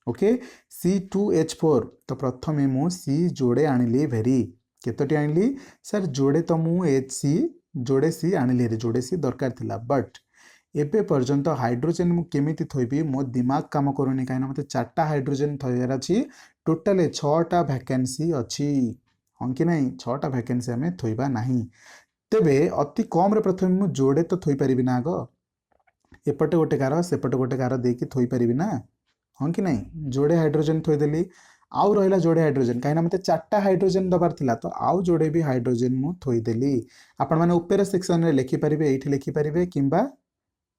ओके C2H4 तो प्रथमे मु सी जोड़े आनिली भेरी केतोटी आनिली सर जोड़े तो मु HC जोड़े सी आनिली जोड़े सी दरकार थिला बट एबे पर्यंत हाइड्रोजेन मु केमिति थोइबी मो दिमाग काम करूनी काइना मते 4टा हाइड्रोजेन थोइबार अछि टोटल 6टा वैकेंसी अछि हाँ कि नहीं 6टा वैकेंसी आम थोइबा नहीं तेबे अति कम रे प्रथम मु जोड़े तो थोइ परिबी ना आग एपटे गोटे गार सेपटे गोटे गार देकी थोइ परिबी ना हाँ कि नहीं जोड़े हाइड्रोजेन थोइदेली आउ रहिला जोड़े हाइड्रोजेन कहीं मते 4टा हाइड्रोजेन दबार थिला तो आउ जोड़े भी हाइड्रोजेन मु थोइदेली आपण माने ऊपर सेक्शन रे लिखि परिबे एठी लिखि परिबे किंबा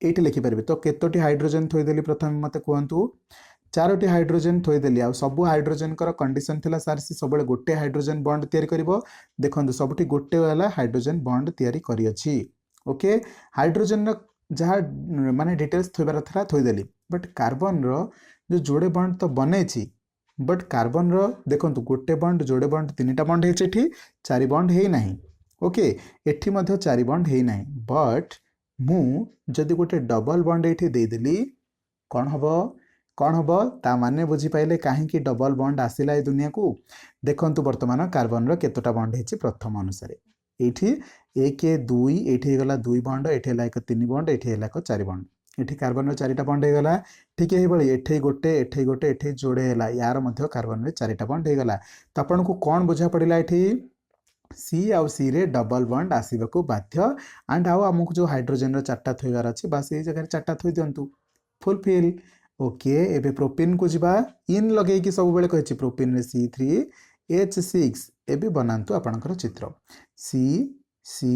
एठी लिखि परिबे तो केतोटी हाइड्रोजेन थोइदेली प्रथम मते कहंतु 4टी हाइड्रोजेन थोइदेली आ सब हाइड्रोजेन कर कंडीशन थिला सर सी सब गोटे हाइड्रोजेन बॉन्ड तैयारी करिवो देखंतु सबठी गोटे वाला हाइड्रोजेन बॉन्ड तैयारी करी अछि ओके हाइड्रोजेन र जहाँ माने डिटेल्स थोइबार थरा थोइदेली बट कार्बन रो जो जोड़े बॉन्ड तो बने बट कार्बन रो देखंतु गोटे बॉन्ड जोड़े बॉन्ड 3टा बॉन्ड हेछि एठी 4 बॉन्ड हेइ नाही ओके एठी मध्ये 4 बॉन्ड हेइ नाही बट मु जदि गोटे डबल बॉन्ड एठी दे देली कौन हबो ता माने बुझी पाइले काहे डबल बॉन्ड आसिला ए दुनिया को देखंतु वर्तमान कार्बन रो केतोटा बॉन्ड हेछि प्रथम अनुसार एठी 1 2 एठी गला 2 बॉन्ड एठी हला 3 बॉन्ड एठी हला 4 बॉन्ड एठी कार्बन रो 4टा बॉन्ड हे गला ठीक है बळी एठी गोटे एठी जोड़े हला यार मध्य कार्बन रे 4टा बॉन्ड हे गला तो आपन को कोन बुझा पड़िला एठी सी आउ सी रे डबल बॉन्ड आसीबा को बाध्य एंड आउ हमकु जो हाइड्रोजन रो 4टा थोइबार अछि बस ए जगह 4टा थोइ दियंतु फुलफिल ओके एबे प्रोपेन को जिबा इन लगे कि सब बेले कहछि प्रोपेन रे C3H6 एबे बनांतु आपनकर चित्र C C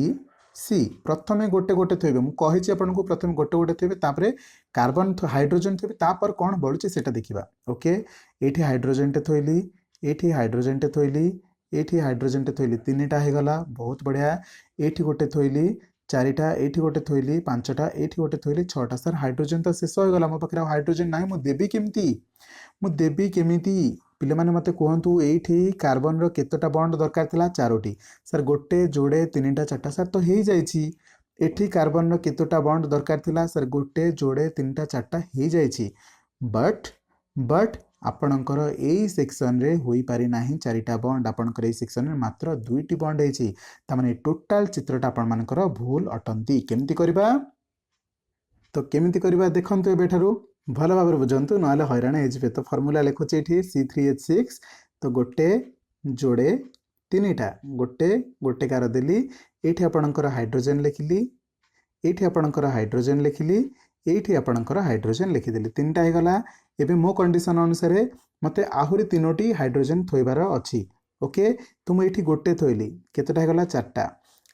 C प्रथमे गोटे गोटे थोइबे मु कहिछि आपनको प्रथमे गोटे गोटे थोइबे तापरे कार्बन हाइड्रोजन थोइबे तापर कोन बळुछि सेटा देखिबा ओके एठी हाइड्रोजन टे थोइली एठी हाइड्रोजन टे थोइली एठी हाइड्रोजन टे थोइली 3टा हे गला बहुत बढ़िया एठी गोटे थोइली 4टा एठी गोटे थोइली 5टा एठी गोटे थोइली 6टा सर हाइड्रोजन तो शेष हो गला मो पकरा हाइड्रोजन नाही मु देबी केमिति पिले माने मते कहंतु एठी कार्बन रो केतोटा बॉन्ड दरकार थिला 4टी सर गोटे जोड़े 3टा 4टा सर तो हेइ जाइछि एठी कार्बन रो केतोटा बॉन्ड दरकार थिला सर गोटे जोड़े 3टा 4टा हेइ जाइछि बट आपणकर एई सेक्शन रे होई पारि नाही 4टा बॉन्ड आपणकर एई सेक्शन रे मात्र 2टी बॉन्ड हेछि त माने टोटल चित्रटा आपण मानकर भूल अटंती केमिति करबा तो केमिति करबा देखंतु एबेठारु भल भाव बुझंतु नाले हैरान हेजिबे तो फॉर्मूला लिखुछि एठी C3H6 तो गोटे जोड़े 3टा गोटे कार देली एठी आपणकर हाइड्रोजन लिखिली एठी आपणकर हाइड्रोजन लिखिली एठी आपणकर हाइड्रोजन लिखिदेली 3टा हे गला एबे मो कंडीशन अनुसार मते आहुरी 3टी हाइड्रोजन थोइबार अछि ओके तो मु एठी गोटे थोइली केतटा हे गला 4टा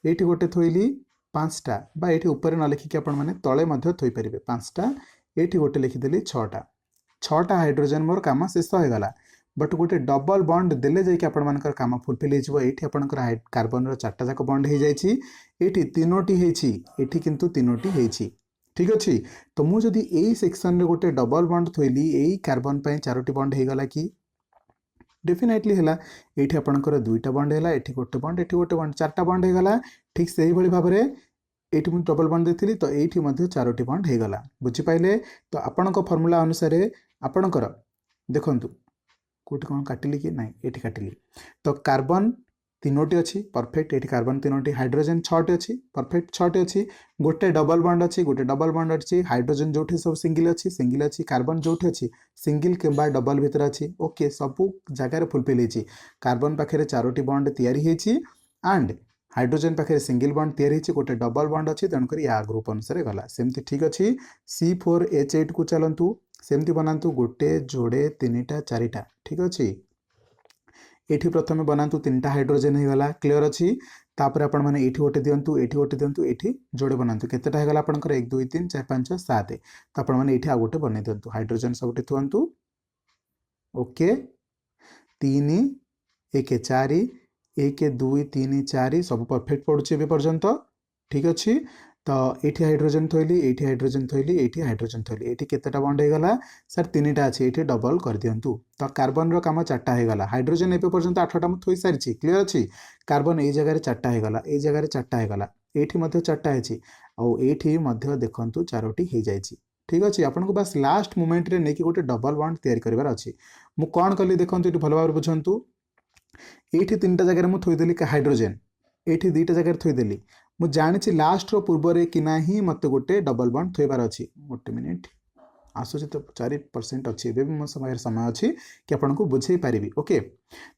एठी गोटे थोइली 5टा बा एठी ऊपर न लिखि कि आपण माने तळे मध्ये थोइ परिबे 5टा एठी गोटे लिखिदेली 6टा हाइड्रोजन मोर काम शेष हो गला बट गोटे डबल बॉन्ड देले जाई कि आपण मानकर काम फुलफिल हेजिवो एठी आपणकर कार्बन रो 4टा जाक बॉन्ड हे जाईछि एठी 3टी हेछि एठी किंतु 3टी हेछि ठीक अछि तो मु जदी एई सेक्शन रे गोटे डबल बॉन्ड थोइली एई कार्बन पय 4टी बॉन्ड हे गला कि डेफिनेटली हैला एठी आपणकर 2टा बॉन्ड हैला एठी गोटे बॉन्ड 4टा बॉन्ड हे गला ठीक सेही भली भाबरे एठी मु डबल बॉन्ड देथिली तो एठी मध्ये 4टी बॉन्ड हे गला बुझि पाइले तो आपणको फार्मूला अनुसार आपणकर देखंतु कोठी कोन काटिली कि नाही एठी काटिली तो कार्बन 3टी अछि परफेक्ट एठी कार्बन 3टी हाइड्रोजन 6टी अछि परफेक्ट 6टी अछि गोटे डबल बॉन्ड अछि हाइड्रोजन जोठी सब सिंगल अछि कार्बन जोठी अछि सिंगल किबा डबल भीतर अछि ओके सब जगह रे फुलफिल हेछि कार्बन पाखरे 4टी बॉन्ड तयारी हेछि एंड हाइड्रोजन पाखे सिंगल बॉन्ड तैयारी होछि गोटे डबल बॉन्ड अछि तेणुकर या ग्रुप अनुसार गला सेमती ठीक अछि C4H8 को चलंतु सेमती बनांतु गोटे जोड़े 3टा 4टा ठीक अछि एठी प्रथमे बनांतु 3टा हाइड्रोजन हे गला क्लियर अछि तापर आपण माने एठी गोटे दियंतु एठी जोड़े बनांतु केतेटा हे गला आपनकर 1 2 3 4 5 6 7 तो आपण माने एठी आ गोटे बनै दियंतु हाइड्रोजन सबटे थुअंतु ओके 3 1 4 1 2 3 4 सब परफेक्ट पड़ुछि एबे पर्यंत ठीक अछि तो ये हाइड्रोजन थोली ये हाइड्रोजन थोली ये हाइड्रोजन थोली ये केतेटा बॉन्ड होगला सर 3टा अच्छे ये डबल कर दिंतु तो कार्बन काम 4टा होगला हाइड्रोजन एवं पर्यंत 8टा मुझे थोई सारी क्लीयर अच्छी कार्बन ये जगह 4टा होगला ये जगह 4टा होगला ये 4टा है ये देखु 4टी हो जाए ठीक अच्छे आपको बस लास्ट मोमेंट रे नहीं गोटे डबल बॉन्ड तैयारी करार अच्छी मु कौन कली देखो ये भल भाव बुझंतु ये 3टा जगह मुझे थोदेली हाइड्रोजन ये 2टा जगह थोदेली मुझे जानी लास्ट पूर्व कि ना ही मत गोटे डबल बॉन्ड थोबार अच्छी गोटे मिनिट आसूँ तो 4% अच्छी ए मो समय अच्छी कि आपको बुझे पारि ओके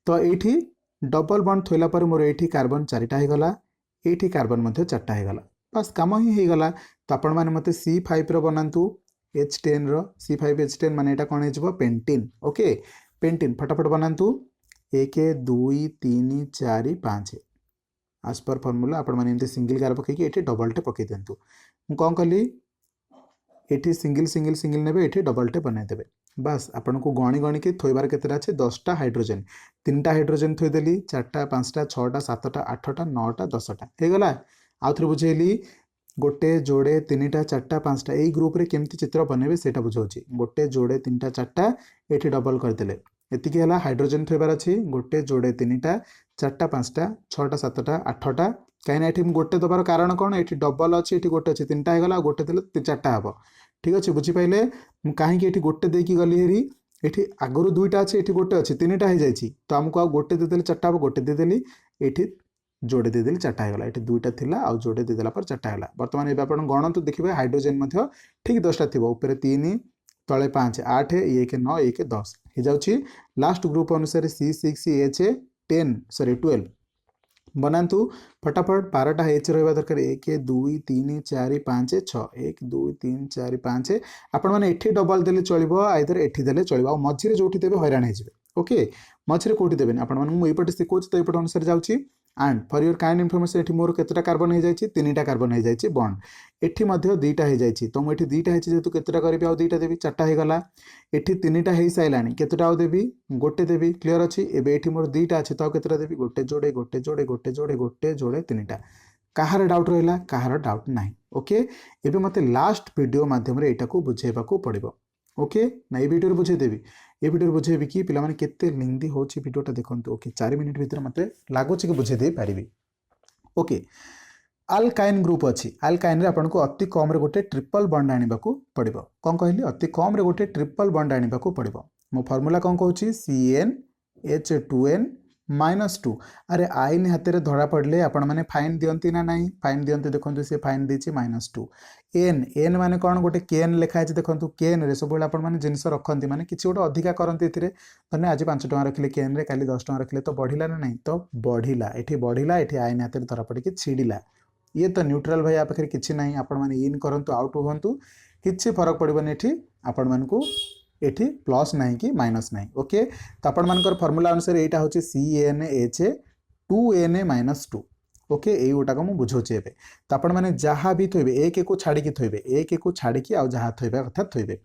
तो ये डबल बॉन्ड थोला पर मोर ये कार्बन 4टा होगला ये कार्बन 4टा होगला बस कम ही होगला तो आपण मैंने मत C5 बनातु H10 C5H10 मान यहाँ कौन हो पेंटिन ओके पेंटिन फटाफट बनातु 1 2 3 4 5 आज पर फर्मूला आपण मैंने सिंगल गार पकईकि ये डबलटे पकई दिंतु मुझे कौन कली ये सिंगल सिंगल सिंगल ने ये डबलटे बनईदेवे बस आपन को गणी गणी के थोबार केतटा अच्छे 10टा हाइड्रोजन 3टा हाइड्रोजन थोदेली 4टा 5टा 6टा 7टा 8टा 9टा 10टा होगला आउ थे बुझेली गोटे जोड़े 3टा 4टा 5टा यही ग्रुप रे केमती चित्र बनइबे सेटा बुझाउछि गोटे जोड़े 3टा 4टा ये डबल करदेले एतिकी है हाइड्रोजन थोबार अच्छी गोटे जोड़े 3टा 4टा 5टा 6टा 7टा 8टा कहीं गोटे दबार कारण कौन ये डबल अच्छी ये गोटे अच्छे 3टा होगा गोटे देले 4टा हम ठीक अच्छे बुझीपारे कहीं ये गोटे देकी गली हेरी ये आगुरी 2टा अच्छे ये गोटे अच्छे 3टा हो जाए तो आमको आ गोटे देदेले 4टा हम गोटे देदेली ये जोड़े देदेली 4टा होगा ये 2टा थिला आउ जोड़े देदेला पर 4टा होगा बर्तमान ये आप गणतु देखिए हाइड्रोजन ठीक 10टा थी ऊपर 3 तले 5 8 1 9 1 10 हो जाऊँगी लास्ट ग्रुप अनुसार C6H10 सॉरी 12 बनातु फटाफट 12टा एच रहा दरकार 1 2 3 4 5 6 1 2 3 4 5 आपण मैंने एठी डबल देले चलिबो आइदर एठी देले चलिबो आ मझिरे जोठी देबे हैरान हे जिवे ओके मझिरे कोठी देबेनी आपण मानू मु एपटे सिकोच तो एपटे अनुसार जाउची and for your kind information एठी मोर केतटा कार्बन हो जायछि 3टा कार्बन हो जायछि बॉन्ड एठी मध्य 2टा हो जायछि तो मु एठी 2टा हेछि जेतु केतटा करबी आ 2टा देबी 4टा हे गला एठी 3टा हे साइलानी केतटा आ देबी गोटे देबी क्लियर अछि एबे एठी मोर 2टा अछि तो केतटा देबी गोटे जोड़े गोटे जोड़े गोटे जोड़े गोटे जोड़े 3टा कहार डाउट रहिला कहार डाउट नाही ओके एबे मते लास्ट वीडियो माध्यम रे एटा को बुझेबाकू पड़िबो ओके ना ये वीडियो बुझेदेवी ये वीडियो बुझेबी कि पिला माने केते लेंदी होची वीडियोटा देखंतु ओके 4 मिनिट भीतर मते लागोची कि बुझे दे पारिबी ओके अल्काइन ग्रुप अच्छी अल्काइन रे आपन को अति कम रे गोटे ट्रिपल बॉन्ड आनिबाकू पड़िबो कोन कहली अति कम रे गोटे ट्रिपल बॉन्ड आनिबाकू पड़िबो मो फार्मूला कोन कहूची CnH2n -2 अरे आईन हाथ में धरा पड़े आपण मैंने फाइन दियंती ना नहीं फाइन दियंती देखो सी फाइन दी -2 एन एन माने कौन गोटे केन लिखाई देखो केन रे सब मैंने जिनस रखती माने किसी गोटे अधिका करती धन्य आज 5 टଙ୍କା रखिले केन रे काली 10 टଙ୍କା रखिले तो बढ़िला ना नहीं तो बढ़िला ये आईन हाथ में धरा पड़ी छिड़िला ये तो न्यूट्रल भाई आप पाखे किसी ना आपण मैंने इन करूँ आउट हूँ किसी फरक पड़ोनी ये आपण मानू एठी प्लस नहीं कि माइनस नहीं ओके तो आपण मानकर फार्मूला अनुसार एटा होची CnH2n-2 ओके एई गोटा को मु बुझोचे एबे तो आपण माने जहाँ भी थोइबे एक को छाड़ी की थोइबे एक को छाड़ी की आ जहाँ थोइबे अर्थात थोइबे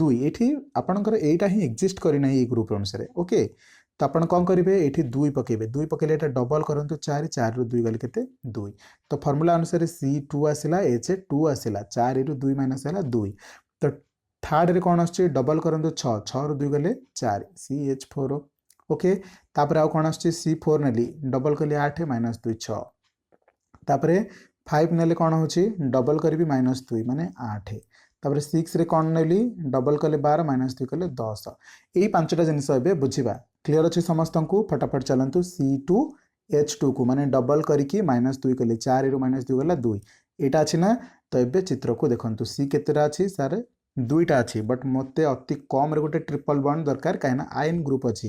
2 एठी आपणकर एटा ही एग्जिस्ट करी नाही ए ग्रुप अनुसार ओके तो आपण कौन करेंगे ये 2 पकेबे 2 पकेले एटा डबल करंतु 4 4 रु 2 गले केते 2 तो फार्मूला अनुसार C2 आसिला H2 आसिला 4 रु 2 माइनस हैला 2 तो थर्ड रे कौन आछे डबल करंतु 6 6 रु 2 गले 4 CH4 ओके तापर आउ कौन आछे C4 नेली डबल कली 8 -2 6 तापर 5 नेले कौन होची डबल करबी -2 माने 8 तापर 6 रे कौन नेली डबल कले 12 -2 कले 10 एई पांचटा जिनिस एबे बुझिबा क्लियर अछि समस्त को फटाफट चलंतु C2H2 को माने डबल करिकी -2 कले 4 रु -2 गला 2 एटा अछि ना तो एबे चित्र को देखंतु C केतेरा अछि सारे 2टा अच्छी बट मते अति कम रे गोटे ट्रिपल बॉन्ड दरकार कहीं आयन ग्रुप अच्छी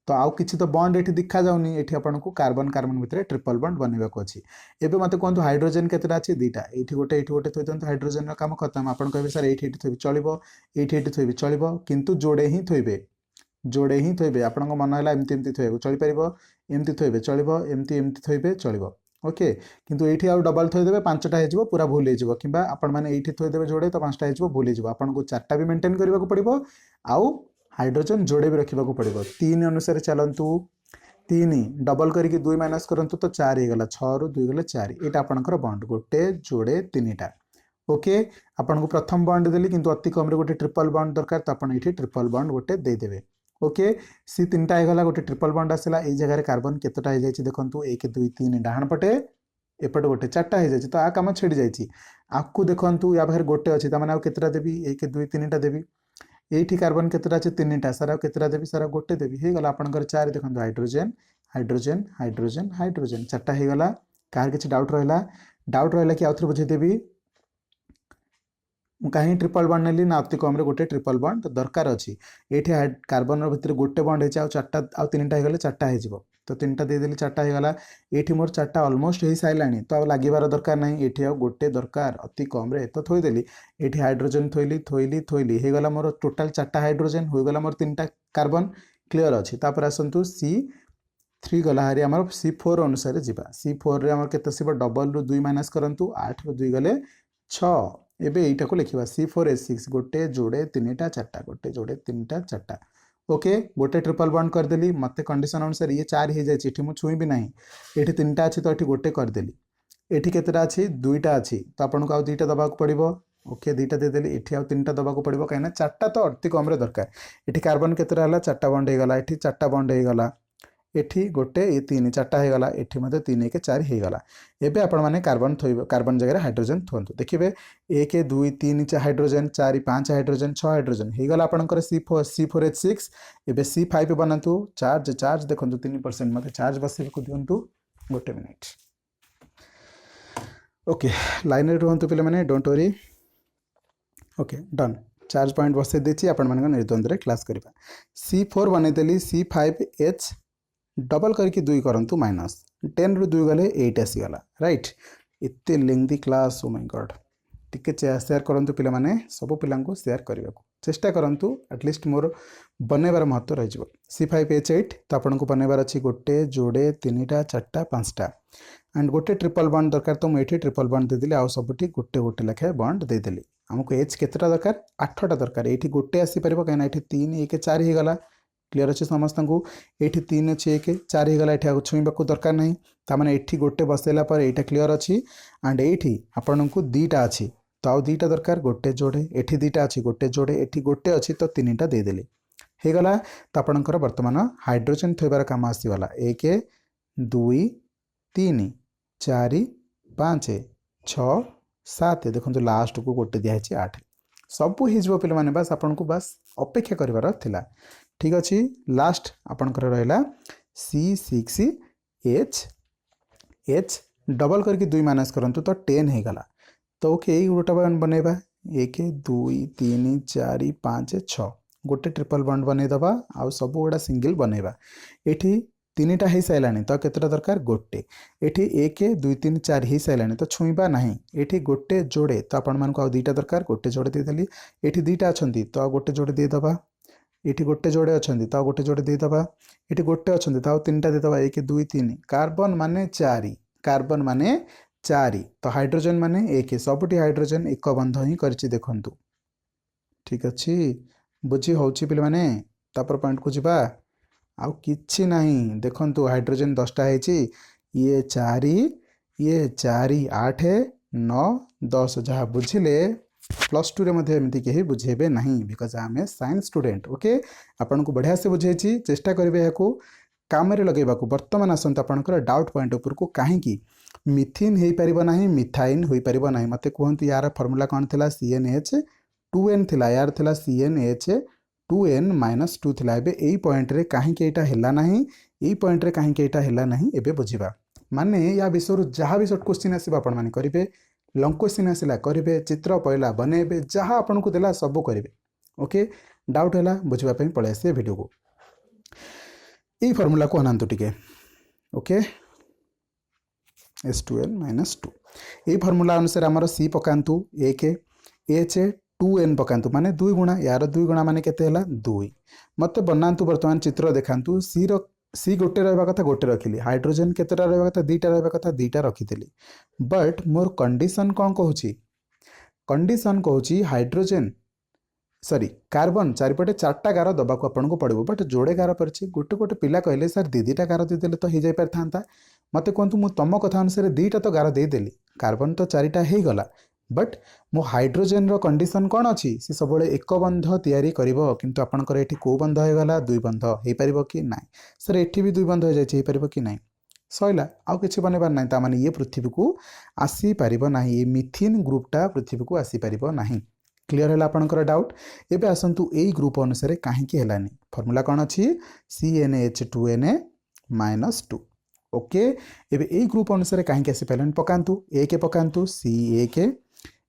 तो आउ किसी तो बॉन्ड ये दिखा जाऊनी ये आपन को कार्बन कार्बन भितर ट्रिपल बॉन्ड बनवा को अच्छी एबे मते कहतु हाइड्रोजन केतेटा अच्छी 2टा ये गोटे थोई दिखाँ हाइड्रोजन काम खत्म आपन कहे सर ये थोबे चलो ये थोबे चलो किंतु जोड़े ही थोबे आपण मन है एमती थोबे चल पार एमती थोबे चलो एमती थोबे चलो ओके किंतु ये आउ डबल थोदेवे 5टा हो पूरा भूल हो कि आपण मैंने ये थोदेवे जोड़े तो 5टा हो भूल हो आपन को 4टा भी मेंटेन करने को पड़ो आउ हाइड्रोजन जोड़े भी रखा पड़ो 3 अनुसार चलतु तीन डबल करके 2 माइनस करंतु तो 4 हो गला 6 रु 2 गले 4 एटा आपनकर बॉन्ड गोटे जोड़े तीनटा ओके आपन को प्रथम बॉन्ड देली किंतु अति कम रे गोटे ट्रिपल बॉन्ड दरकार तो आपन एठी ट्रिपल बॉन्ड गोटे दे देबे ओके सी तीनटा हो गला गोटे ट्रिपल बॉन्ड आसला ए जगह रे कार्बन केतटा हो जायछि देखंतु 1 2 3 डाहण पटे एपटे गोटे चारटा हो जायछि तो आ काम छेड़ी जायछि आकु देखंतु या बाहर गोटे अछि त माने आ केतटा देबी 1 2 3टा देबी एठी कार्बन केतटा अछि तीनटा सारा केतटा देबी सारा गोटे देबी हे गला आपनकर 4 देखंतु हाइड्रोजन हाइड्रोजन हाइड्रोजन हाइड्रोजन चारटा हो गला कार किछि डाउट रहला कि आउथरे बुझे देबी कहीं ट्रिपल बॉन्ड नेली ना अति कम रे गोटे ट्रिपल बॉन्ड दरकार अछि एठी कार्बन रो भितर गोटे बॉन्ड हे आ चारटा आ तीनटा हो गले चारटा हे जिवो तो तीनटा दे देली चारटा हो गला एठी मोर चारटा ऑलमोस्ट हे साइलानी तो अब लागिबार दरकार नहीं एठी आ गोटे दरकार अति कम रे तो थोई देली एठी हाइड्रोजन थोइली हे गला मोर टोटल चारटा हाइड्रोजन हो गला मोर तीनटा कार्बन क्लियर अछि तापर आसंतु C3 गला हारी हमर C4 अनुसार जिबा C4 रे हमर केते सिबो डबल रु 2 माइनस करंतु 8 रु 2 गले 6 एबे एटा को लिखिबा C4H6 गोटे जोड़े तीनटा चारटा गोटे जोड़े तीनटा चारटा ओके गोटे ट्रिपल बॉन्ड कर देली मते कंडीशन अनुसार ये 4 हे जाय एठी मु छुई भी नाही एठी तीनटा अछि तो एठी गोटे कर देली एठी केतेटा अछि दुईटा अछि तो आपन को आ दुईटा दबा को पड़िबो ओके दुईटा दे देली एठी आ तीनटा दबा को पड़िबो काइना चारटा तो अति कम रे दरकार एठी कार्बन केतेटा हला चारटा बॉन्ड हे गला एठी चारटा बॉन्ड हे गला एठी गोटे ए तीन चारटा हे गला एठी मध्ये 3 1 4 हे गला एबे आपण माने कार्बन थोइबो कार्बन जगह हाइड्रोजन थोंतु देखिबे 1 2 3 4 हाइड्रोजन 4 5 हाइड्रोजन 6 हाइड्रोजन हे गला आपनकर C4H6 एबे C5 बनातु चार्ज देखंतु 3% मध्ये चार्ज बसे को दियंतु गोटे मिनिट ओके लाइन रे रहंतु पिले माने don't worry okay done charge point बसे देछि आपण मानक निर्द्वंद रे क्लास करिबा C4 बने देली C5H डबल करके 2 करंतु माइनस 10 रु 2 गले 8 आसी गला राइट इत्ते lengthy class oh my God टिके शेयर करंतु पिला माने सब पिला को शेयर करबा को चेष्टा करंतु एटलीस्ट मोर बनेबार महत्व रह जिवो C5H8 तो आपन को बनेबार अछि गोटे जोड़े तीनटा चारटा पांचटा एंड गोटे ट्रिपल बॉन्ड दरकार तो मैं एठी ट्रिपल बॉन्ड दे देली आ सबटी गोटे गोटे लेखे बॉन्ड दे देली हमको H केतटा दरकार 8टा दरकार एठी गोटे आसी परबो काना एठी 3 1 4 हे गला क्लियर अच्छे समस्त को एठी 3 अच्छे 1 4 हो गला एठी छुईबा को दरकार नहीं तामाने एठी गोटे बसेला पर एटा क्लियर अछि एंड एठी आपन को दीटा अछि तो आ दीटा दरकार गोटे जोड़े एठी दीटा अछि गोटे जोड़े एठी गोटे अछि तो तीनटा दे देली हे गला तो आपनकर वर्तमान हाइड्रोजन थोइबार काम आसी वाला 1 2 3 4 5 6 7 देखंतु लास्ट को गोटे दिया अछि 8 सब हिजबो पिले माने बस आपन को बस अपेक्षा करिवार थिला ठीक अच्छे लास्ट आपनकर रहा C6H डबल करके 2 माइनस करंतु तो 10 हो गला तो ओके यही गोटा बनैबा 1 2 3 4 5 6 गोटे ट्रिपल बॉन्ड बनै दबा आ सब गुड़ा सिंगल बनैबा एठी तीनटा हो सारानी तो केतटा दरकार गोटे एठी 1 2 3 4 हो सारानी तो छुईबा नहीं एठी गोटे जोड़े तो आपण मान को आ दुईटा दरकार गोटे जोड़े दे देली एठी दुईटा अछंती तो आ गोटे जोड़े दे दबा एठी गोटे जोड़े अछंती तो गोटे जोड़े दे दबा एठी गोटे अछंती तो 3टा दे दबा 1 2 3 कार्बन माने 4 तो हाइड्रोजन माने 1 सबटी हाइड्रोजन एक बंध ही करछि देखंतु ठीक अछि बुझी होछि पिले माने तापर पॉइंट को जिबा आ किछि नहीं देखंतु हाइड्रोजन 10टा हेछि ये 4 8 9 10 जहा बुझिले +2 रे मध्ये एमती के बुझेबे नहीं बिकॉज आमे साइंस स्टूडेंट ओके आपन को बढ़िया से बुझेछि चेष्टा करबे याकू काम रे लगेबा को वर्तमान आसंत आपनकर डाउट पॉइंट ऊपर को काहे की मिथिन हेई परिबो नाही मिथाइन होई परिबो नाही मते कहंतु यार फार्मूला कोन थिला CnH2n थिला यार थिला CnH2n-2 थिला एबे एई पॉइंट रे काहे की एटा हेला नाही एई पॉइंट रे काहे की एटा हेला नाही एबे बुझिबा माने या विषय जहाँ भी शॉर्ट क्वेश्चन आसीबा आपण माने करिवे लॉन्ग क्वेश्चन आसिला करिवे चित्र पइला बनेबे जहाँ आपन को देला सब करिवे ओके डाउट हैला बुझिबा पई पळे आसे वीडियो को ई फार्मूला को अनंतु टिके ओके S2n-2 ए फार्मूला अनुसार हमर C पकांतु 1 H2n पकांतु माने 2 गुणा यार 2 गुणा माने केते हैला 2 मते बनांतु वर्तमान चित्र देखांतु C गोटे रहबा कथा गोटे रखिली हाइड्रोजन केतेटा रहबा कथा दुईटा रहबा कथा दुईटा रखितली बट मोर कंडीशन कोन कहूची कंडीशन कहूची हाइड्रोजन सॉरी कार्बन चारिपटे चार्टा गार दबाक आपको पड़ो बट जोड़े गार पड़ी गोटे गोटे पिला कहले सर दीटा गार देदेले तो हो जापर था मत कहतु मुझ तुम कथा अनुसार दीटा तो गार देदेली कार्बन तो चारिटा हो गला बट मो हाइड्रोजेन रो कंडीशन कौन अच्छी सी सब एक बंध तैयारी करिवो किंतु आपनकर एठी को बंध हो गला दुई बंध हो पारिबो कि ना सर एठी भी दुई बंध हो जाय पारिबो कि ना सैला आउ किछि बनैबार नाही ता माने ये पृथ्वी को आसी पारिबो नाही ये मिथिन ग्रुपटा पृथ्वी को आसी पारिबो नाही क्लियर है आपनकर डाउट एबे आसंतु एई ग्रुप अनुसार काहेकि हेलानी फॉर्मूला कौन अच्छी CnH2n-2 ओके एबे एई ग्रुप अनुसार काहेकि आसी पाइलानी पकांतु एक पकांतु C1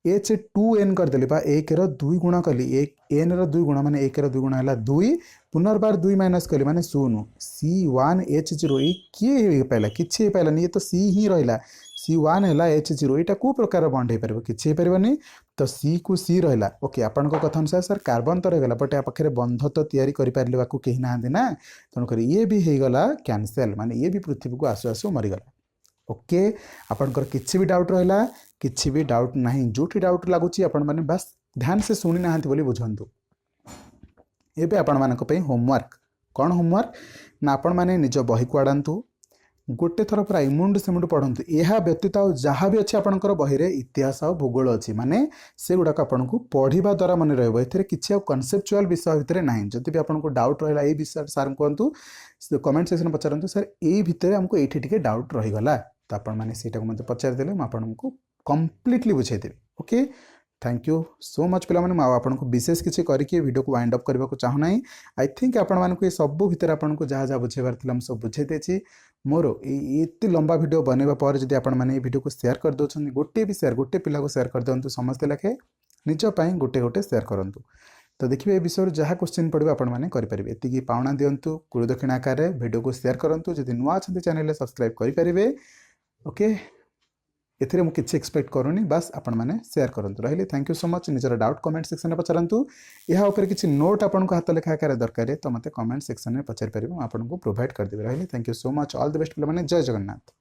H2n करदेली बा एक रो 2 गुणा कली एक n रो 2 गुणा माने एक रो 2 गुणा हैला 2 पुनर्बार 2 माइनस कली माने 0 C1H0 ये किए पाइला किछि हे पाइलानी ये तो C ही रहिला C1 हैला H0 एटा को प्रकार बॉन्ड हे परबो किछि हे परबोनी तो C को C रहिला ओके आपन को कथा अनुसार सर कार्बन तो रहला बट आ पाखरे बंध तो तयारी करि पारले बाकू केही नांदे ना तन करी ये भी हे गला कैंसिल माने ये भी पृथ्वी को आसु आसु मरि गला ओके आपनकर किछि भी डाउट रहला किछि भी डाउट नहीं जोठी डाउट लागुची आपण माने बस ध्यान से सुनी नाहंती बोली बुझंतु एबे आपण मानक पे होमवर्क कौन होमवर्क ना आपण माने निज बही को आडंतु गोटे थर पूरा इमुंड सेमुंड पढ़ंतु यह व्यतीत जहाँ भी अच्छे आपंकर बही रे इतिहास और भूगोल अच्छी माने से गुड़ाक आपन को पढ़ा द्वारा मन रही ए किसी कनसेप्चुआल विषय भितर ना जदि भी आपको डाउट रहा ये विषय सार कहतु कमेंट सेक्शन पचारतु सर ये भितर आमको ये डाउट रहीगला तो आपण मैंने से मत पचारिदेले मुझे कंप्लीटली बुझेदेवी okay thank you so much पे आपको विशेष किसी करके वीडियो को वाइंड अप करने को चाहूना आई थिंक आपण ये सब भितर आपको जहाँ जहाँ बुझेबार था सब बुझे देछि मोर ये लंबा वीडियो बनवा पर जब आप वीडियो को शेयर कर दौरान गोटे भी शेयर गोटे पिला को शेयर कर दिंतु समस्ते लखे निजपाई गोटे गोटे शेयर करूँ तो देखिए ये विषय जहाँ क्वेश्चन पड़ो आपरेंगे एति पावना दिंतु गुरुदक्षिण आकार वीडियो को शेयर करूँ जब नुआ अच्छा चैनल सब्सक्राइब करेंगे ओके एथिरे मु किछि एक्सपेक्ट करूनी बस आपण माने शेयर करंतु रहिले थैंक यू सो मच निजर डाउट कमेंट सेक्शन में पचारंतु यहा ऊपर किछि नोट आपण को हाथ लेखा आकार दरकार तो मते कमेंट सेक्शन में पचार परिबो आपण को प्रोवाइड कर देबे रहिले thank you so much all the best पिला माने जय जगन्नाथ।